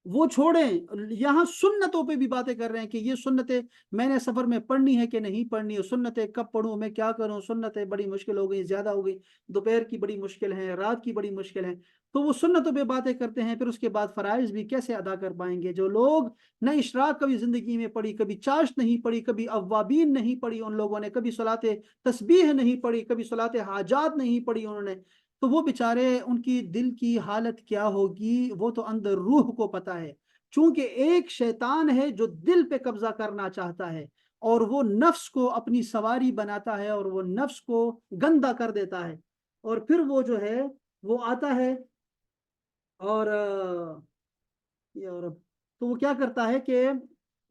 وہ چھوڑیں، یہاں سنتوں پہ بھی باتیں کر رہے ہیں کہ یہ سنتیں میں نے سفر میں پڑھنی ہے کہ نہیں پڑھنی ہے، سنتیں کب پڑھوں، میں کیا کروں، سنتیں بڑی مشکل ہو گئی، زیادہ ہو گئی، دوپہر کی بڑی مشکل ہے، رات کی بڑی مشکل ہے، تو وہ سنتوں پہ باتیں کرتے ہیں۔ پھر اس کے بعد فرائض بھی کیسے ادا کر پائیں گے؟ جو لوگ نہ اشراق کبھی زندگی میں پڑھی، کبھی چاشت نہیں پڑھی، کبھی اوابین نہیں پڑھی ان لوگوں نے، کبھی صلاۃ تسبیح نہیں پڑھی، کبھی صلاۃ حاجات نہیں پڑھی انہوں نے، تو وہ بیچارے ان کی دل کی حالت کیا ہوگی وہ تو اندر روح کو پتا ہے، چونکہ ایک شیطان ہے جو دل پہ قبضہ کرنا چاہتا ہے، اور وہ نفس کو اپنی سواری بناتا ہے، اور وہ نفس کو گندا کر دیتا ہے، اور پھر وہ جو ہے وہ آتا ہے اور تو وہ کیا کرتا ہے کہ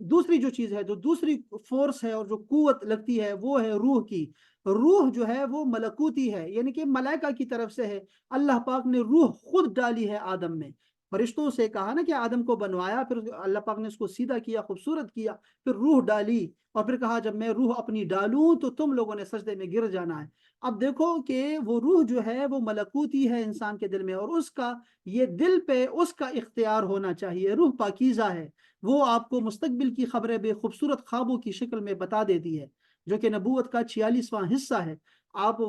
دوسری جو چیز ہے، جو دوسری فورس ہے اور جو قوت لگتی ہے وہ ہے روح کی۔ روح جو ہے وہ ملکوتی ہے، یعنی کہ ملائکہ کی طرف سے ہے، اللہ پاک نے روح خود ڈالی ہے آدم میں، فرشتوں سے کہا نا کہ آدم کو بنوایا، پھر اللہ پاک نے اس کو سیدھا کیا، خوبصورت کیا، پھر روح ڈالی، اور پھر کہا جب میں روح اپنی ڈالوں تو تم لوگوں نے سجدے میں گر جانا ہے۔ اب دیکھو کہ وہ روح جو ہے وہ ملکوتی ہے انسان کے دل میں، اور اس کا یہ دل پہ اس کا اختیار ہونا چاہیے۔ روح پاکیزہ ہے، وہ آپ کو مستقبل کی خبریں بے خوبصورت خوابوں کی شکل میں بتا دیتی ہے، جو کہ نبوت کا 46واں حصہ ہے۔ آپ کو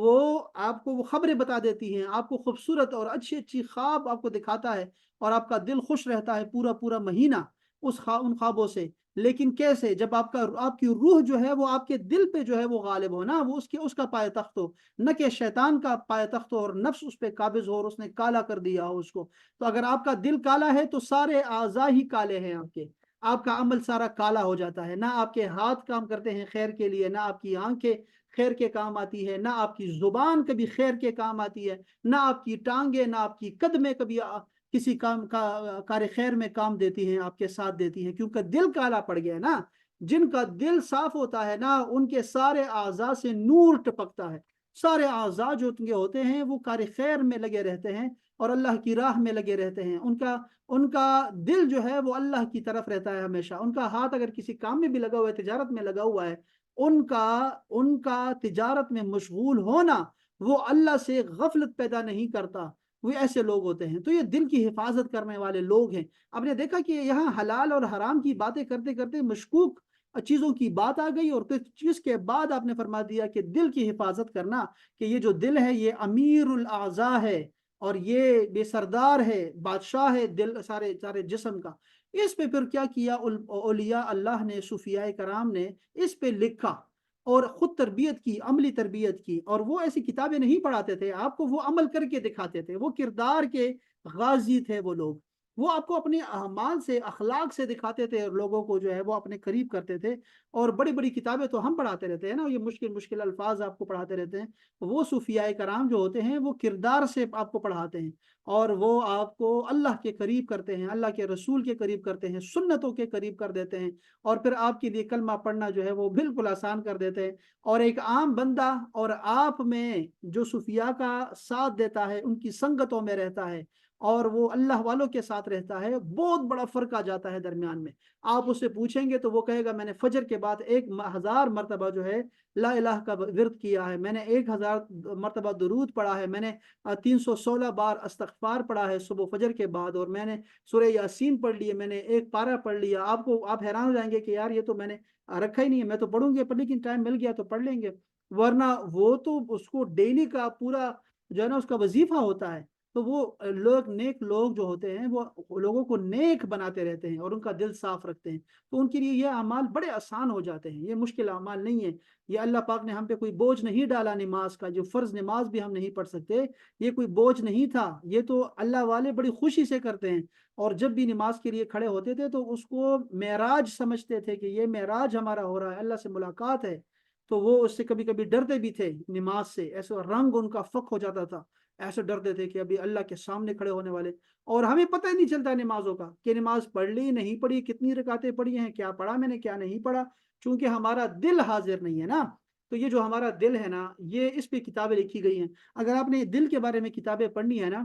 وہ خبریں بتا دیتی ہیں، آپ کو خوبصورت اور اچھی اچھی خواب آپ کو دکھاتا ہے، اور آپ کا دل خوش رہتا ہے پورا پورا مہینہ ان خوابوں سے۔ لیکن کیسے؟ جب آپ کی روح جو ہے وہ آپ کے دل پہ جو ہے وہ غالب ہو نا، وہ اس کا پائے تخت ہو، نہ کہ شیطان کا پائے تخت ہو اور نفس اس پہ قابض ہو اور اس نے کالا کر دیا ہو اس کو۔ تو اگر آپ کا دل کالا ہے تو سارے اعضاء ہی کالے ہیں آپ کا عمل سارا کالا ہو جاتا ہے، نہ آپ کے ہاتھ کام کرتے ہیں خیر کے لیے، نہ آپ کی آنکھیں خیر کے کام آتی ہے، نہ آپ کی زبان کبھی خیر کے کام آتی ہے، نہ آپ کی ٹانگیں، نہ آپ کی قدمیں کبھی کسی کام کار خیر میں کام دیتی ہیں، آپ کے ساتھ دیتی ہیں، کیونکہ دل کالا پڑ گیا ہے نا۔ جن کا دل صاف ہوتا ہے نا ان کے سارے اعضاء سے نور ٹپکتا ہے، سارے اعضاء جو ان کے ہوتے ہیں وہ کار خیر میں لگے رہتے ہیں اور اللہ کی راہ میں لگے رہتے ہیں، ان کا دل جو ہے وہ اللہ کی طرف رہتا ہے ہمیشہ، ان کا ہاتھ اگر کسی کام میں بھی لگا ہوا ہے، تجارت میں لگا ہوا ہے، ان کا تجارت میں مشغول ہونا وہ اللہ سے غفلت پیدا نہیں کرتا، وہ ایسے لوگ ہوتے ہیں۔ تو یہ دل کی حفاظت کرنے والے لوگ ہیں۔ آپ نے دیکھا کہ یہاں حلال اور حرام کی باتیں کرتے کرتے مشکوک چیزوں کی بات آ گئی، اور کچھ چیز کے بعد آپ نے فرما دیا کہ دل کی حفاظت کرنا، کہ یہ جو دل ہے یہ امیر الاعضاء ہے، اور یہ بے سردار ہے، بادشاہ ہے دل سارے جسم کا۔ اس پہ پھر کیا کیا اولیاء اللہ نے، صوفیاء کرام نے اس پہ لکھا اور خود تربیت کی، عملی تربیت کی، اور وہ ایسی کتابیں نہیں پڑھاتے تھے آپ کو، وہ عمل کر کے دکھاتے تھے، وہ کردار کے غازی تھے وہ لوگ، وہ آپ کو اپنے اعمال سے، اخلاق سے دکھاتے تھے، اور لوگوں کو جو ہے وہ اپنے قریب کرتے تھے۔ اور بڑی بڑی کتابیں تو ہم پڑھاتے رہتے ہیں نا، یہ مشکل مشکل الفاظ آپ کو پڑھاتے رہتے ہیں، وہ صوفیاء کرام جو ہوتے ہیں وہ کردار سے آپ کو پڑھاتے ہیں، اور وہ آپ کو اللہ کے قریب کرتے ہیں، اللہ کے رسول کے قریب کرتے ہیں، سنتوں کے قریب کر دیتے ہیں، اور پھر آپ کے لیے کلمہ پڑھنا جو ہے وہ بالکل آسان کر دیتے ہیں۔ اور ایک عام بندہ اور آپ میں جو صوفیاء کا ساتھ دیتا ہے، ان کی سنگتوں میں رہتا ہے، اور وہ اللہ والوں کے ساتھ رہتا ہے، بہت بڑا فرق آ جاتا ہے درمیان میں۔ آپ اس سے پوچھیں گے تو وہ کہے گا میں نے فجر کے بعد 1000 مرتبہ جو ہے لا الہ کا ورد کیا ہے، میں نے 1000 مرتبہ درود پڑھا ہے، میں نے 316 بار استغفار پڑھا ہے صبح فجر کے بعد، اور میں نے سورہ یاسین پڑھ لی ہے، میں نے ایک پارہ پڑھ لیا۔ آپ حیران ہو جائیں گے کہ یار یہ تو میں نے رکھا ہی نہیں ہے، میں تو پڑھوں گے، لیکن ٹائم مل گیا تو پڑھ لیں گے، ورنہ وہ تو اس کو ڈیلی کا پورا جو ہے نا اس کا وظیفہ ہوتا ہے۔ تو وہ نیک لوگ جو ہوتے ہیں وہ لوگوں کو نیک بناتے رہتے ہیں اور ان کا دل صاف رکھتے ہیں، تو ان کے لیے یہ اعمال بڑے آسان ہو جاتے ہیں، یہ مشکل اعمال نہیں ہے۔ یہ اللہ پاک نے ہم پہ کوئی بوجھ نہیں ڈالا نماز کا، جو فرض نماز بھی ہم نہیں پڑھ سکتے، یہ کوئی بوجھ نہیں تھا، یہ تو اللہ والے بڑی خوشی سے کرتے ہیں۔ اور جب بھی نماز کے لیے کھڑے ہوتے تھے تو اس کو معراج سمجھتے تھے کہ یہ معراج ہمارا ہو رہا ہے، اللہ سے ملاقات ہے، تو وہ اس سے کبھی کبھی ڈرتے بھی تھے نماز سے، ایسے رنگ ان کا فک ہو جاتا تھا، ایسے ڈرتے تھے کہ ابھی اللہ کے سامنے کھڑے ہونے والے۔ اور ہمیں پتہ ہی نہیں چلتا نمازوں کا کہ نماز پڑھ لی نہیں پڑھی، کتنی رکعتیں پڑھی ہیں، کیا پڑھا میں نے کیا نہیں پڑھا، چونکہ ہمارا دل حاضر نہیں ہے نا۔ تو یہ جو ہمارا دل ہے نا، یہ اس پہ کتابیں لکھی گئی ہیں۔ اگر آپ نے دل کے بارے میں کتابیں پڑھنی ہے نا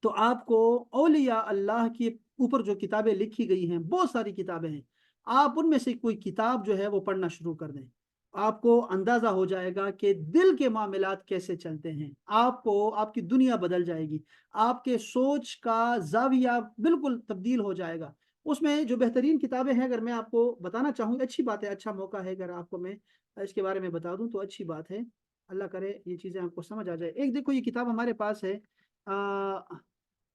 تو آپ کو اولیاء اللہ کے اوپر جو کتابیں لکھی گئی ہیں، بہت ساری کتابیں ہیں، آپ ان میں سے کوئی کتاب جو ہے وہ پڑھنا شروع کر دیں، آپ کو اندازہ ہو جائے گا کہ دل کے معاملات کیسے چلتے ہیں، آپ کی دنیا بدل جائے گی، آپ کے سوچ کا زاویہ بالکل تبدیل ہو جائے گا۔ اس میں جو بہترین کتابیں ہیں اگر میں آپ کو بتانا چاہوں، اچھی بات ہے، اچھا موقع ہے اگر آپ کو میں اس کے بارے میں بتا دوں تو اچھی بات ہے، اللہ کرے یہ چیزیں آپ کو سمجھ آ جائے۔ ایک دیکھو یہ کتاب ہمارے پاس ہے،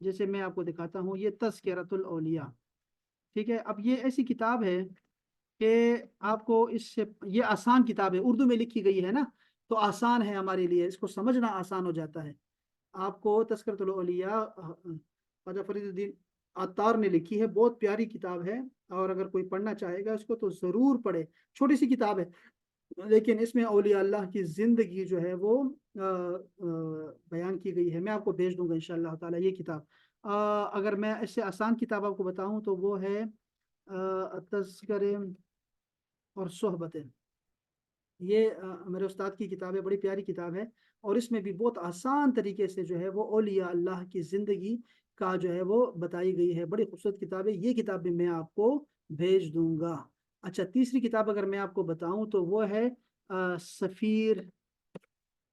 جیسے میں آپ کو دکھاتا ہوں، یہ تذکرۃ الاولیاء، ٹھیک ہے۔ اب یہ ایسی کتاب ہے کہ آپ کو اس سے، یہ آسان کتاب ہے، اردو میں لکھی گئی ہے نا، تو آسان ہے ہمارے لیے، اس کو سمجھنا آسان ہو جاتا ہے۔ آپ کو تذکرۃ الاولیاء خواجہ فرید الدین عطار نے لکھی ہے، بہت پیاری کتاب ہے، اور اگر کوئی پڑھنا چاہے گا اس کو تو ضرور پڑھے، چھوٹی سی کتاب ہے لیکن اس میں اولیاء اللہ کی زندگی جو ہے وہ بیان کی گئی ہے۔ میں آپ کو بھیج دوں گا انشاءاللہ تعالی یہ کتاب۔ اگر میں اس سے آسان کتاب آپ کو بتاؤں تو وہ ہے تذکرے اور صحبتیں، یہ میرے استاد کی کتاب ہے، بڑی پیاری کتاب ہے، اور اس میں بھی بہت آسان طریقے سے جو ہے وہ اولیاء اللہ کی زندگی کا جو ہے وہ بتائی گئی ہے، بڑی خوبصورت کتاب ہے، یہ کتاب بھی میں آپ کو بھیج دوں گا۔ اچھا، تیسری کتاب اگر میں آپ کو بتاؤں تو وہ ہے سفیر،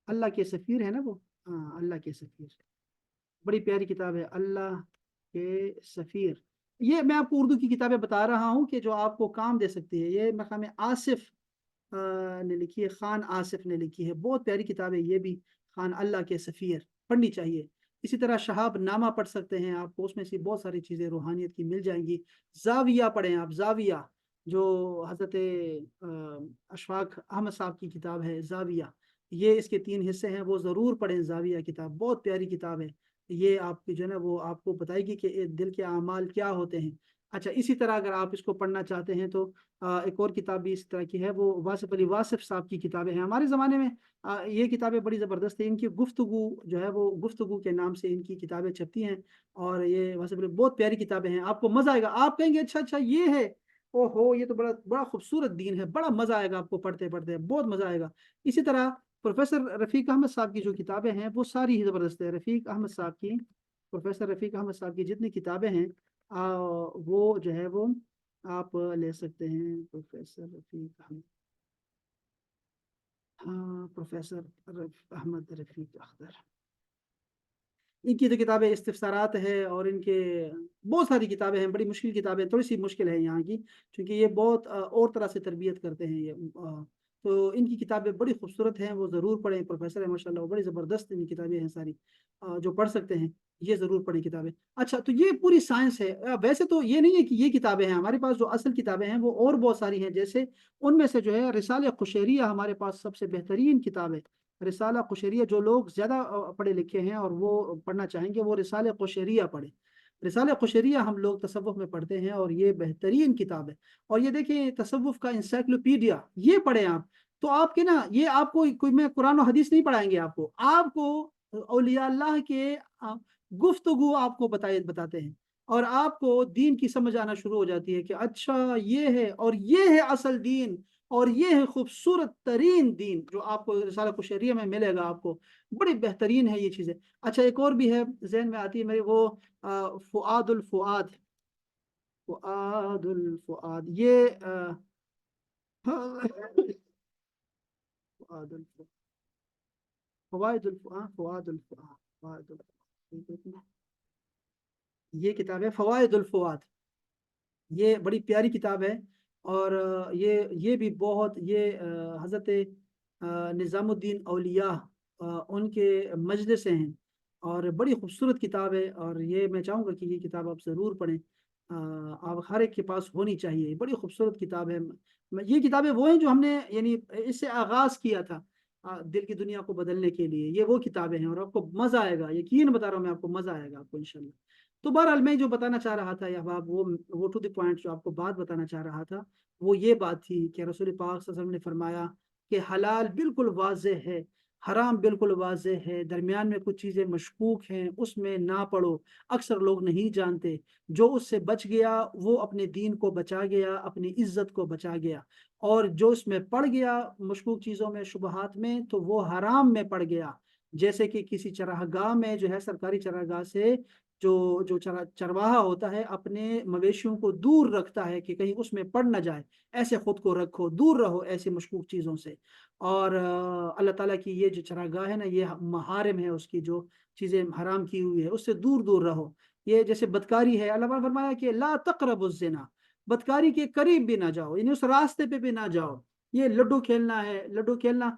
اللہ کے سفیر ہے نا وہ، ہاں اللہ کے سفیر، بڑی پیاری کتاب ہے، اللہ کے سفیر۔ یہ میں آپ کو اردو کی کتابیں بتا رہا ہوں کہ جو آپ کو کام دے سکتی ہے، یہ مقام آصف نے لکھی ہے، خان آصف نے لکھی ہے، بہت پیاری کتاب ہے یہ بھی، خان اللہ کے سفیر، پڑھنی چاہیے۔ اسی طرح شہاب نامہ پڑھ سکتے ہیں آپ کو، اس میں سے بہت ساری چیزیں روحانیت کی مل جائیں گی۔ زاویہ پڑھیں آپ، زاویہ جو حضرت اشفاق احمد صاحب کی کتاب ہے زاویہ، یہ اس کے 3 حصے ہیں، وہ ضرور پڑھیں، زاویہ کتاب بہت پیاری کتاب ہے، یہ آپ کی جو ہے نا وہ آپ کو بتائے گی کہ دل کے اعمال کیا ہوتے ہیں۔ اچھا، اسی طرح اگر آپ اس کو پڑھنا چاہتے ہیں تو ایک اور کتاب بھی اس طرح کی ہے، وہ واصف علی واصف صاحب کی کتابیں ہیں، ہمارے زمانے میں یہ کتابیں بڑی زبردست ہیں، ان کی گفتگو جو ہے وہ گفتگو کے نام سے ان کی کتابیں چھپتی ہیں، اور یہ واصف علی بہت پیاری کتابیں ہیں، آپ کو مزہ آئے گا، آپ کہیں گے اچھا اچھا یہ ہے، او ہو یہ تو بڑا بڑا خوبصورت دین ہے، بڑا مزہ آئے گا آپ کو پڑھتے پڑھتے، بہت مزہ آئے گا۔ اسی طرح پروفیسر رفیق احمد صاحب کی جو کتابیں ہیں وہ ساری ہی زبردست ہے، رفیق احمد صاحب کی، پروفیسر رفیق احمد صاحب کی جتنی کتابیں ہیں وہ جو ہے وہ آپ لے سکتے ہیں، پروفیسر رفیق احمد، ہاں پروفیسر احمد رفیق اختر، ان کی تو کتابیں استفسارات ہے، اور ان کے بہت ساری کتابیں ہیں، بڑی مشکل کتابیں، تھوڑی سی مشکل ہے یہاں کی، کیونکہ یہ بہت اور طرح سے تربیت کرتے ہیں یہ، تو ان کی کتابیں بڑی خوبصورت ہیں، وہ ضرور پڑھیں، پروفیسر ہے ماشاء اللہ، وہ بڑی زبردست ان کی کتابیں ہیں ساری، جو پڑھ سکتے ہیں یہ ضرور پڑھیں کتابیں۔ اچھا، تو یہ پوری سائنس ہے، ویسے تو یہ نہیں ہے کہ یہ کتابیں ہیں ہمارے پاس، جو اصل کتابیں ہیں وہ اور بہت ساری ہیں، جیسے ان میں سے جو ہے رسالہ قشیریہ ہمارے پاس سب سے بہترین کتاب ہے، رسالہ قشیریہ، جو لوگ زیادہ پڑھے لکھے ہیں اور وہ پڑھنا چاہیں گے وہ رسالہ قشیریہ پڑھیں، رسالہ قشیریہ ہم لوگ تصوف میں پڑھتے ہیں، اور یہ بہترین کتاب ہے، اور یہ دیکھیں تصوف کا انسائکلوپیڈیا، یہ پڑھیں آپ، تو آپ کے نا یہ آپ کو کوئی میں قرآن و حدیث نہیں پڑھائیں گے آپ کو اولیاء اللہ کے گفتگو آپ کو بتاتے ہیں، اور آپ کو دین کی سمجھ آنا شروع ہو جاتی ہے کہ اچھا یہ ہے، اور یہ ہے اصل دین، اور یہ ہے خوبصورت ترین دین جو آپ کو رسالہ کشریہ میں ملے گا، آپ کو بڑی بہترین ہے یہ چیزیں۔ اچھا ایک اور بھی ہے ذہن میں آتی ہے میرے، وہ فؤاد الفؤاد، فؤاد الفؤاد یہ فؤاد الفؤاد، فوائد الفؤاد، فؤاد الفؤاد، فوائد الفؤاد، یہ کتاب ہے فوائد الفؤاد، یہ بڑی پیاری کتاب ہے۔ اور یہ بھی بہت، یہ حضرت نظام الدین اولیاء ان کے مجلس سے ہیں، اور بڑی خوبصورت کتاب ہے، اور یہ میں چاہوں گا کہ یہ کتاب آپ ضرور پڑھیں، آپ ہر ایک کے پاس ہونی چاہیے، بڑی خوبصورت کتاب ہے۔ یہ کتابیں وہ ہیں جو ہم نے یعنی اس سے آغاز کیا تھا دل کی دنیا کو بدلنے کے لیے، یہ وہ کتابیں ہیں، اور آپ کو مزہ آئے گا، یقین بتا رہا ہوں میں، آپ کو مزہ آئے گا آپ کو انشاءاللہ۔ تو بہرحال میں جو بتانا چاہ رہا تھا یا احباب، وہ ٹو دی پوائنٹ جو آپ کو بات بتانا چاہ رہا تھا، وہ یہ بات تھی کہ رسول پاک صلی اللہ علیہ وسلم نے فرمایا کہ حلال بالکل واضح ہے، حرام بالکل واضح ہے، درمیان میں کچھ چیزیں مشکوک ہیں، اس میں نہ پڑو، اکثر لوگ نہیں جانتے۔ جو اس سے بچ گیا وہ اپنے دین کو بچا گیا، اپنی عزت کو بچا گیا، اور جو اس میں پڑ گیا مشکوک چیزوں میں، شبہات میں، تو وہ حرام میں پڑ گیا۔ جیسے کہ کسی چراگاہ میں جو ہے، سرکاری چراگاہ سے جو چرواہا ہوتا ہے اپنے مویشیوں کو دور رکھتا ہے کہ کہیں اس میں پڑ نہ جائے، ایسے خود کو رکھو، دور رہو ایسی مشکوک چیزوں سے۔ اور اللہ تعالیٰ کی یہ جو چراگاہ ہے نا، یہ محارم ہے، اس کی جو چیزیں حرام کی ہوئی ہے اس سے دور دور رہو۔ یہ جیسے بدکاری ہے، اللہ نے فرمایا کہ لا تقربوا الزنا، بدکاری کے قریب بھی نہ جاؤ، یعنی اس راستے پہ بھی نہ جاؤ۔ یہ لڈو کھیلنا ہے، لڈو کھیلنا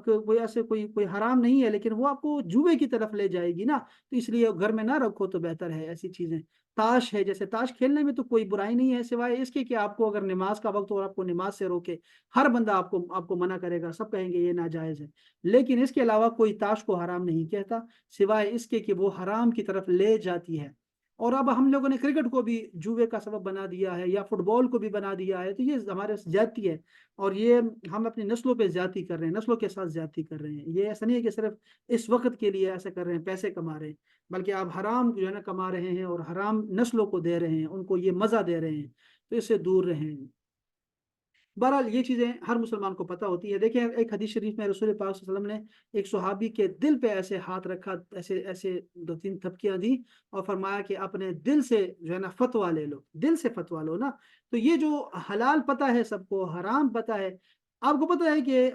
کوئی ایسے کوئی حرام نہیں ہے، لیکن وہ آپ کو جوئے کی طرف لے جائے گی نا، تو اس لیے گھر میں نہ رکھو تو بہتر ہے ایسی چیزیں۔ تاش ہے، جیسے تاش کھیلنے میں تو کوئی برائی نہیں ہے، سوائے اس کے کہ آپ کو اگر نماز کا وقت ہو اور آپ کو نماز سے روکے، ہر بندہ آپ کو منع کرے گا، سب کہیں گے یہ ناجائز ہے، لیکن اس کے علاوہ کوئی تاش کو حرام نہیں کہتا، سوائے اس کے کہ وہ حرام کی طرف لے جاتی ہے۔ اور اب ہم لوگوں نے کرکٹ کو بھی جوے کا سبب بنا دیا ہے، یا فٹ بال کو بھی بنا دیا ہے، تو یہ ہمارے زیادتی ہے، اور یہ ہم اپنی نسلوں پہ زیادتی کر رہے ہیں، نسلوں کے ساتھ زیادتی کر رہے ہیں۔ یہ ایسا نہیں ہے کہ صرف اس وقت کے لیے ایسا کر رہے ہیں، پیسے کما رہے ہیں، بلکہ آپ حرام جو ہے نا کما رہے ہیں، اور حرام نسلوں کو دے رہے ہیں، ان کو یہ مزہ دے رہے ہیں، تو اس سے دور رہیں۔ بہرحال یہ چیزیں ہر مسلمان کو پتہ ہوتی ہے۔ دیکھیں ایک حدیث شریف میں رسول پاک صلی اللہ علیہ وسلم نے ایک صحابی کے دل پہ ایسے ہاتھ رکھا، ایسے ایسے دو تین تھپکیاں دی، اور فرمایا کہ اپنے دل سے جو ہے نا فتویٰ لے لو، دل سے فتویٰ لو نا۔ تو یہ جو حلال پتہ ہے سب کو، حرام پتہ ہے آپ کو، پتہ ہے کہ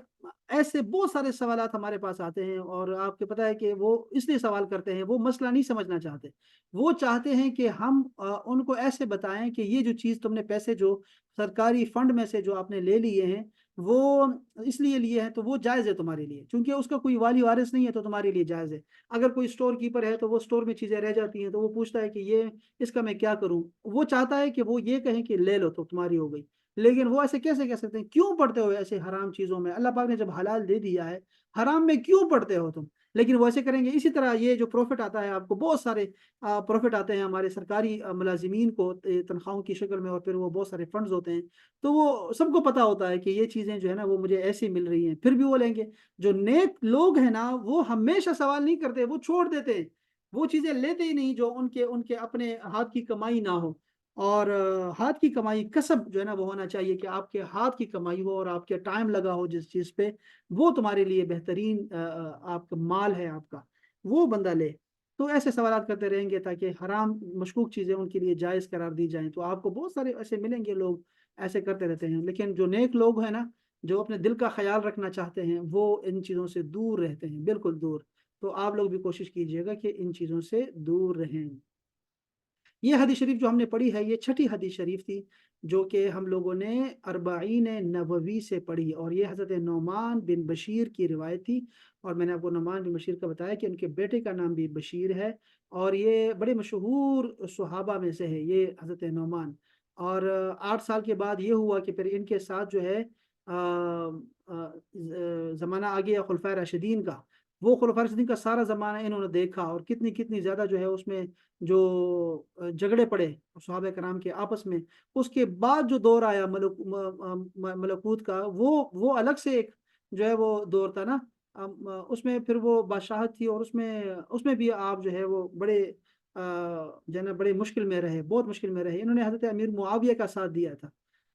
ایسے بہت سارے سوالات ہمارے پاس آتے ہیں، اور آپ کو پتہ ہے کہ وہ اس لیے سوال کرتے ہیں، وہ مسئلہ نہیں سمجھنا چاہتے، وہ چاہتے ہیں کہ ہم ان کو ایسے بتائیں کہ یہ جو چیز تم نے پیسے جو سرکاری فنڈ میں سے جو آپ نے لے لیے ہیں، وہ اس لیے لیے ہیں تو وہ جائز ہے تمہارے لیے، چونکہ اس کا کوئی والی وارث نہیں ہے تو تمہارے لیے جائز ہے۔ اگر کوئی اسٹور کیپر ہے تو وہ اسٹور میں چیزیں رہ جاتی ہیں تو وہ پوچھتا ہے کہ یہ اس کا میں کیا کروں، وہ چاہتا ہے کہ وہ یہ کہیں کہ لے لو تو تمہاری ہو گئی، لیکن وہ ایسے کیسے کہہ سکتے ہیں؟ کیوں پڑتے ہو ایسے حرام چیزوں میں؟ اللہ پاک نے جب حلال دے دیا ہے، حرام میں کیوں پڑتے ہو تم؟ لیکن وہ ایسے کریں گے۔ اسی طرح یہ جو پروفٹ آتا ہے، آپ کو بہت سارے پروفٹ آتے ہیں ہمارے سرکاری ملازمین کو تنخواہوں کی شکل میں، اور پھر وہ بہت سارے فنڈز ہوتے ہیں، تو وہ سب کو پتا ہوتا ہے کہ یہ چیزیں جو ہے نا وہ مجھے ایسی مل رہی ہیں، پھر بھی وہ لیں گے۔ جو نیک لوگ ہیں نا، وہ ہمیشہ سوال نہیں کرتے، وہ چھوڑ دیتے ہیں، وہ چیزیں لیتے ہی نہیں جو ان کے اپنے ہاتھ کی کمائی نہ ہو۔ اور ہاتھ کی کمائی، کسب جو ہے نا وہ ہونا چاہیے کہ آپ کے ہاتھ کی کمائی ہو، اور آپ کے ٹائم لگا ہو جس چیز پہ، وہ تمہارے لیے بہترین آپ کا مال ہے، آپ کا وہ بندہ لے۔ تو ایسے سوالات کرتے رہیں گے تاکہ حرام مشکوک چیزیں ان کے لیے جائز قرار دی جائیں، تو آپ کو بہت سارے ایسے ملیں گے لوگ ایسے کرتے رہتے ہیں۔ لیکن جو نیک لوگ ہیں نا، جو اپنے دل کا خیال رکھنا چاہتے ہیں، وہ ان چیزوں سے دور رہتے ہیں، بالکل دور۔ تو آپ لوگ بھی کوشش کیجئے گا کہ ان چیزوں سے دور رہیں۔ یہ حدیث شریف جو ہم نے پڑھی ہے، یہ چھٹی حدیث شریف تھی جو کہ ہم لوگوں نے اربعین نووی سے پڑھی، اور یہ حضرت نعمان بن بشیر کی روایت تھی۔ اور میں نے آپ کو نعمان بن بشیر کا بتایا کہ ان کے بیٹے کا نام بھی بشیر ہے، اور یہ بڑے مشہور صحابہ میں سے ہے یہ حضرت نعمان۔ اور 8 سال کے بعد یہ ہوا کہ پھر ان کے ساتھ جو ہے زمانہ آ گیا خلفائے راشدین کا۔ وہ خلفائے راشدین کا سارا زمانہ انہوں نے دیکھا، اور کتنی کتنی زیادہ جو ہے اس میں جو جھگڑے پڑے صحابہ کرام کے آپس میں۔ اس کے بعد جو دور آیا ملکوت کا، وہ الگ سے ایک جو ہے وہ دور تھا نا، اس میں پھر وہ بادشاہت تھی، اور اس میں بھی آپ جو ہے وہ بڑے جو ہے نا بڑے مشکل میں رہے، بہت مشکل میں رہے۔ انہوں نے حضرت امیر معاویہ کا ساتھ دیا تھا،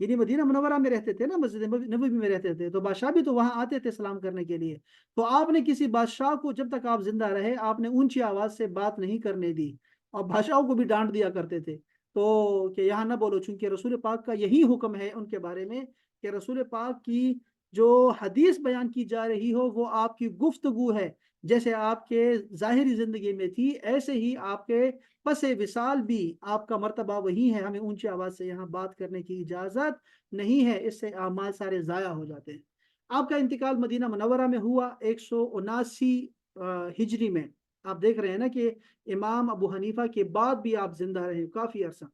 یعنی مدینہ منورہ میں رہتے تھے نا، مسجد نبوی میں رہتے تھے، تو بادشاہ بھی تو وہاں آتے تھے سلام کرنے کے لیے. تو آپ نے کسی بادشاہ کو جب تک آپ زندہ رہے آپ نے اونچی آواز سے بات نہیں کرنے دی، اور بادشاہوں کو بھی ڈانٹ دیا کرتے تھے تو کہ یہاں نہ بولو، چونکہ رسول پاک کا یہی حکم ہے ان کے بارے میں کہ رسول پاک کی جو حدیث بیان کی جا رہی ہو وہ آپ کی گفتگو ہے، جیسے آپ کے ظاہری زندگی میں تھی ایسے ہی آپ کے پس وصال بھی آپ کا مرتبہ وہی ہے. ہمیں اونچی آواز سے یہاں بات کرنے کی اجازت نہیں ہے، اس سے اعمال سارے ضائع ہو جاتے ہیں. آپ کا انتقال مدینہ منورہ میں ہوا 179 ہجری میں. آپ دیکھ رہے ہیں نا کہ امام ابو حنیفہ کے بعد بھی آپ زندہ رہے کافی عرصہ.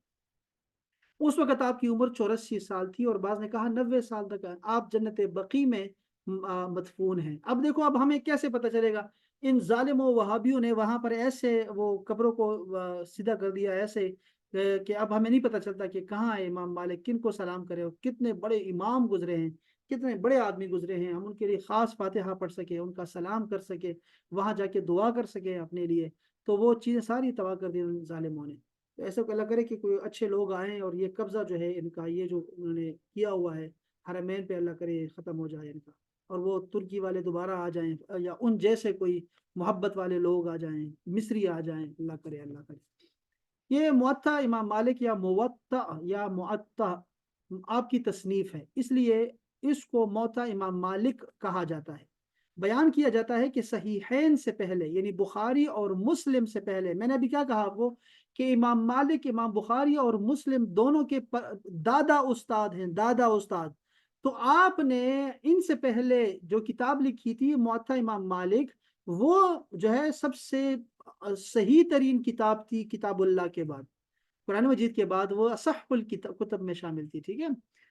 اس وقت آپ کی عمر 84 سال تھی، اور بعض نے کہا 90 سال تک آپ جنت بقی میں مدفون ہیں. اب دیکھو اب ہمیں کیسے پتہ چلے گا؟ ان ظالموں وہابیوں نے وہاں پر ایسے وہ قبروں کو سیدھا کر دیا ایسے کہ اب ہمیں نہیں پتہ چلتا کہ کہاں ہے امام مالک، کن کو سلام کرے، اور کتنے بڑے امام گزرے ہیں، کتنے بڑے آدمی گزرے ہیں، ہم ان کے لیے خاص فاتحہ پڑھ سکے، ان کا سلام کر سکے، وہاں جا کے دعا کر سکے اپنے لیے. تو وہ چیزیں ساری تباہ کر دی ان ظالموں نے. تو ایسا اللہ کرے کہ کوئی اچھے لوگ آئیں اور یہ قبضہ جو ہے ان کا، یہ جو انہوں نے کیا ہوا ہے حرمین پہ، اللہ کرے ختم ہو جائے ان کا، اور وہ ترکی والے دوبارہ آ جائیں، یا ان جیسے کوئی محبت والے لوگ آ جائیں، مصری آ جائیں، اللہ کرے اللہ کرے. یہ موطا امام مالک یا موطا یا معطا آپ کی تصنیف ہے، اس لیے اس کو موطا امام مالک کہا جاتا ہے. بیان کیا جاتا ہے کہ صحیحین سے پہلے یعنی بخاری اور مسلم سے پہلے، میں نے ابھی کیا کہا آپ کو کہ امام مالک امام بخاری اور مسلم دونوں کے دادا استاد ہیں، دادا استاد. تو آپ نے ان سے پہلے جو کتاب لکھی تھی موطا امام مالک، وہ جو ہے سب سے صحیح ترین کتاب تھی کتاب اللہ کے بعد، قرآن مجید کے بعد وہ اصح الکتب میں شامل تھی. ٹھیک ہے،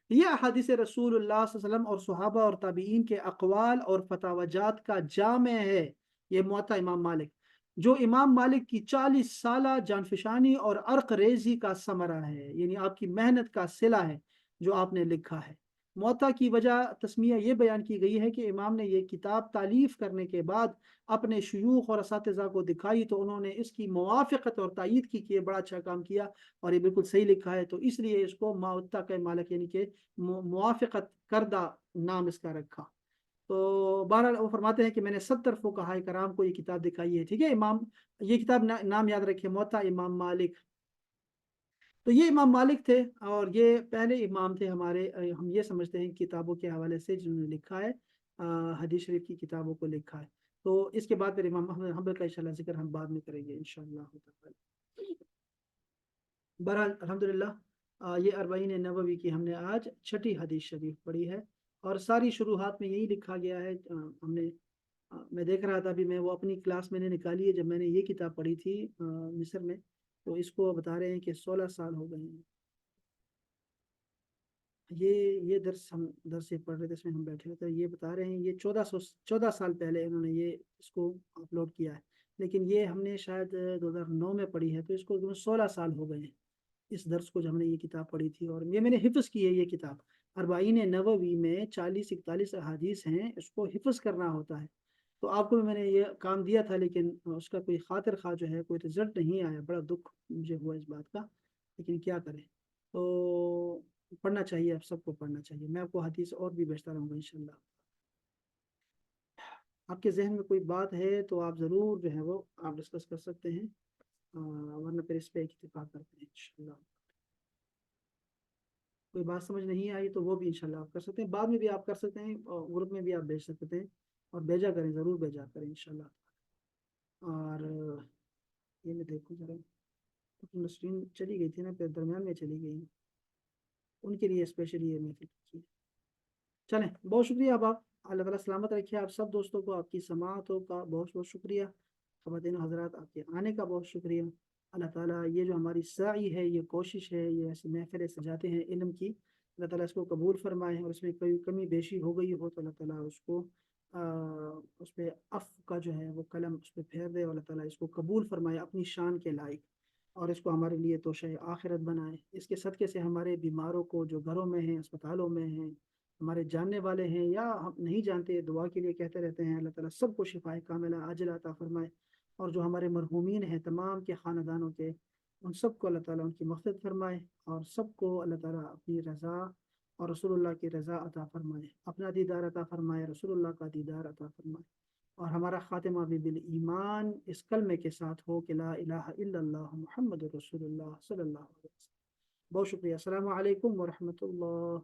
یہ احادیث رسول اللہ صلی اللہ علیہ وسلم اور صحابہ اور تابعین کے اقوال اور فتاوجات کا جامع ہے. یہ موطا امام مالک جو امام مالک کی 40 سالہ جانفشانی اور عرق ریزی کا ثمرہ ہے، یعنی آپ کی محنت کا صلہ ہے جو آپ نے لکھا ہے. موطا کی وجہ تسمیہ یہ بیان کی گئی ہے کہ امام نے یہ کتاب تالیف کرنے کے بعد اپنے شیوخ اور اساتذہ کو دکھائی تو انہوں نے اس کی موافقت اور تائید کی کہ یہ بڑا اچھا کام کیا اور یہ بالکل صحیح لکھا ہے، تو اس لیے اس کو موطا کا مالک یعنی کہ موافقت کردہ نام اس کا رکھا. تو بہرحال وہ فرماتے ہیں کہ میں نے 70 فقہاء کرام کو یہ کتاب دکھائی ہے. ٹھیک ہے، امام یہ کتاب نام یاد رکھے، موطا امام مالک. تو یہ امام مالک تھے اور یہ پہلے امام تھے ہمارے، ہم یہ سمجھتے ہیں کتابوں کے حوالے سے جنہوں نے لکھا ہے، حدیث شریف کی کتابوں کو لکھا ہے. تو اس کے بعد پھر امام احمد حنبل کا انشاءاللہ ذکر ہم بعد میں کریں گے انشاءاللہ تعالی. بہرحال الحمدللہ یہ اربعین نووی کی ہم نے آج 6ٹھی حدیث شریف پڑھی ہے، اور ساری شروحات میں یہی لکھا گیا ہے. ہم نے میں دیکھ رہا تھا ابھی، میں وہ اپنی کلاس میں نے نکالی ہے جب میں نے یہ کتاب پڑھی تھی مصر میں، تو اس کو بتا رہے ہیں کہ 16 سال ہو گئے ہیں. یہ درس یہ پڑھ رہے تھے، اس میں ہم بیٹھے ہوئے تھے، یہ بتا رہے ہیں یہ 14 سال پہلے انہوں نے یہ اس کو اپلوڈ کیا ہے، لیکن یہ ہم نے شاید 2009 میں پڑھی ہے، تو اس کو 16 سال ہو گئے ہیں اس درس کو جب ہم نے یہ کتاب پڑھی تھی. اور یہ میں نے حفظ کی ہے یہ کتاب، اربعین نووی میں 40-41 احادیث ہیں، اس کو حفظ کرنا ہوتا ہے. تو آپ کو بھی میں نے یہ کام دیا تھا، لیکن اس کا کوئی خاطر خواہ جو ہے کوئی رزلٹ نہیں آیا، بڑا دکھ مجھے ہوا اس بات کا، لیکن کیا کریں. تو پڑھنا چاہیے، آپ سب کو پڑھنا چاہیے. میں آپ کو حدیث اور بھی بیچتا رہوں گا انشاءاللہ. آپ کے ذہن میں کوئی بات ہے تو آپ ضرور جو ہے وہ آپ ڈسکس کر سکتے ہیں، ورنہ پھر اس پہ ایک اتفاق کرتے ہیں انشاءاللہ. کوئی بات سمجھ نہیں آئی تو وہ بھی انشاءاللہ آپ کر سکتے ہیں، بعد میں بھی آپ کر سکتے ہیں، اور گروپ میں بھی آپ بھیج سکتے ہیں، اور بھیجا کریں، ضرور بھیجا کریں انشاءاللہ. اور یہ میں دیکھوں ذرا، نسرین چلی گئی تھی نا، پھر درمیان میں چلی گئی، ان کے لیے اسپیشلی یہ محفل کی. چلیں، بہت شکریہ. آپ اللہ تعالیٰ سلامت رکھیے آپ سب دوستوں کو، آپ کی سماعتوں کا بہت بہت شکریہ. خواتین و حضرات آپ کے آنے کا بہت شکریہ. اللہ تعالیٰ یہ جو ہماری سعی ہے، یہ کوشش ہے، یہ ایسی محفلیں سجاتے ہیں علم کی، اللہ تعالیٰ اس کو قبول فرمائے، اور اس میں کوئی کمی بیشی ہو گئی ہو تو اللہ تعالیٰ اس کو اس پہ عفو کا جو ہے وہ قلم اس پہ پھیر دے، اور اللہ تعالیٰ اس کو قبول فرمائے اپنی شان کے لائق، اور اس کو ہمارے لیے توشہ آخرت بنائے. اس کے صدقے سے ہمارے بیماروں کو جو گھروں میں ہیں، اسپتالوں میں ہیں، ہمارے جاننے والے ہیں یا ہم نہیں جانتے، دعا کے لیے کہتے رہتے ہیں، اللہ تعالیٰ سب کو شفائے کاملہ عاجلہ عطا فرمائے. اور جو ہمارے مرحومین ہیں تمام کے خاندانوں کے، ان سب کو اللہ تعالیٰ ان کی مغفرت فرمائے، اور سب کو اللہ تعالیٰ اپنی رضا اور رسول اللہ کی رضا عطا فرمائے، اپنا دیدار عطا فرمائے، رسول اللہ کا دیدار عطا فرمائے، اور ہمارا خاتمہ بھی بالایمان اس کلمے کے ساتھ ہو کہ لا الہ الا اللہ محمد رسول اللہ صلی اللہ علیہ وسلم۔ بہت شکریہ، السلام علیکم ورحمۃ اللہ۔